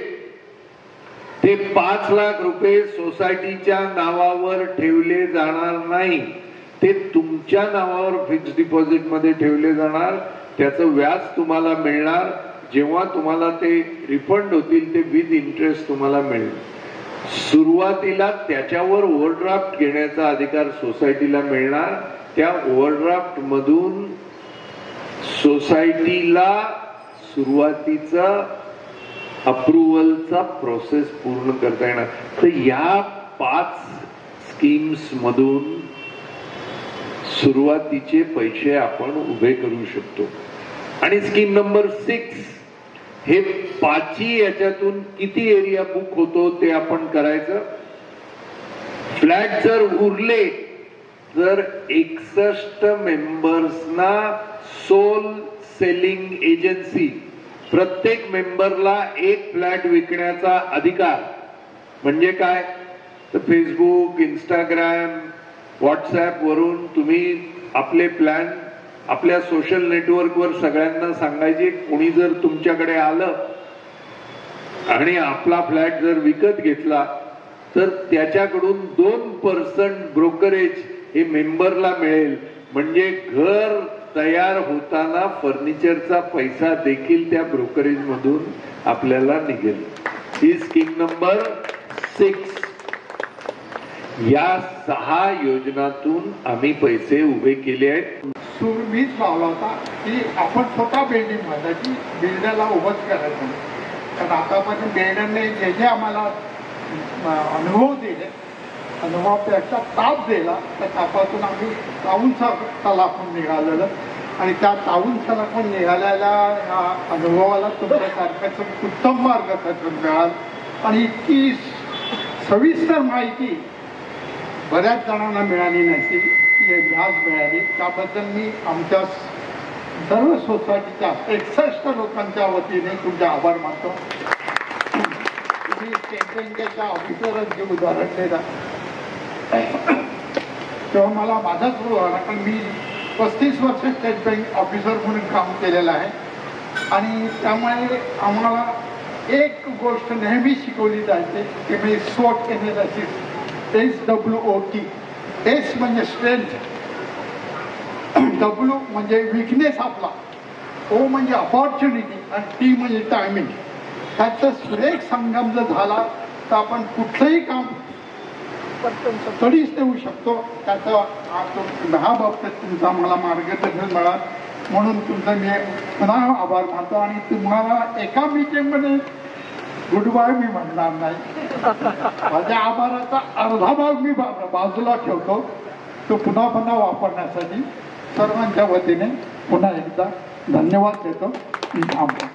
ते 5 लाख रुपये सोसायटीच्या नावावर ठेवले जाणार नाही, ते तुमच्या नावावर फिक्स डिपॉझिट मध्ये ठेवले जाणार. त्याचं व्याज तुम्हाला मिळणार. जेव्हा तुम्हाला ते रिफंड होतील ते विथ इंटरेस्ट तुम्हाला मिळेल. सुरुवातीला त्याच्यावर ओव्हरड्राफ्ट घेण्याचा अधिकार सोसायटीला मिळणार. त्या ओव्हरड्राफ्ट मधून सोसायटीला सुरुवातीचा अप्रुव्हलचा प्रोसेस पूर्ण करता येणार. तर या 5 स्कीम्स मधून सुरुवातीचे पैसे आपण उभे करू शकतो. आणि स्कीम नंबर 6, हे 5ही याच्यातून किती एरिया बुक होतो ते आपण करायचं. फ्लॅट जर उरले तर 61 मेंबर्सना सोल सेलिंग एजन्सी, प्रत्येक मेंबरला 1 फ्लॅट विकण्याचा अधिकार. म्हणजे काय, तर फेसबुक, इंस्टाग्राम, व्हॉट्सअप वरून तुम्ही आपले प्लॅन आपल्या सोशल नेटवर्कवर सगळ्यांना सांगायचे. कोणी जर तुमच्याकडे आलं आणि आपला फ्लॅट जर विकत घेतला तर त्याच्याकडून 2% ब्रोकरेज हे मेंबरला मिळेल. म्हणजे घर तयार होताना फर्निचरचा पैसा देखील त्या ब्रोकरेज मधून आपल्याला निघेल. ही स्कीम नंबर 6. या 6 योजनातून आम्ही पैसे उभे केले आहेत. सूर मीच लावला होता की आपण स्वतः बिल्डिंग बांधायची, बिल्डरला उभंच करायचं. कारण आतापर्यंत बिल्डरने जे जे आम्हाला अनुभव दिले, अनुभवापेक्षा ताप दिला, त्या तापातून आम्ही ताऊन सलाखून निघालेलं. आणि त्या ताऊन सलाखून निघालेल्या या अनुभवाला तुमच्यासारख्याचं उत्तम मार्गदर्शन मिळालं. आणि इतकी सविस्तर माहिती बऱ्याच जणांना मिळाली नसेल, ती आज मिळाली. त्याबद्दल मी आमच्या सर्व सोसायटीच्या 61 लोकांच्या वतीने तुमचे आभार मानतो. तुम्ही स्टेट बँकेच्या ऑफिसरच जे उदाहरण देता तेव्हा मला माझाच उदाहरण, पण मी 35 वर्ष स्टेट बँक ऑफिसर म्हणून काम केलेलं आहे. आणि त्यामुळे आम्हाला एक गोष्ट नेहमी शिकवली जायची की मी SWOT एनालिसिस, SWOT. एस म्हणजे स्ट्रेंथ, W म्हणजे विकनेस आपला, O म्हणजे अपॉर्च्युनिटी आणि T म्हणजे टायमिंग. त्याचा सुरेख संगम जर झाला तर आपण कुठलंही काम तडीच देऊ शकतो. त्याचा ह्या बाबतीत तुमचा मला मार्गदर्शन मिळालं म्हणून तुमचा मी पुन्हा आभार मानतो. आणि तुम्हाला एका मीटिंगमध्ये गुड बाय मी म्हणणार नाही. माझ्या आभाराचा अर्धा भाग मी बाजूला ठेवतो, तो पुन्हा वापरण्यासाठी सर्वांच्या वतीने पुन्हा एकदा धन्यवाद देतो. थांबतो.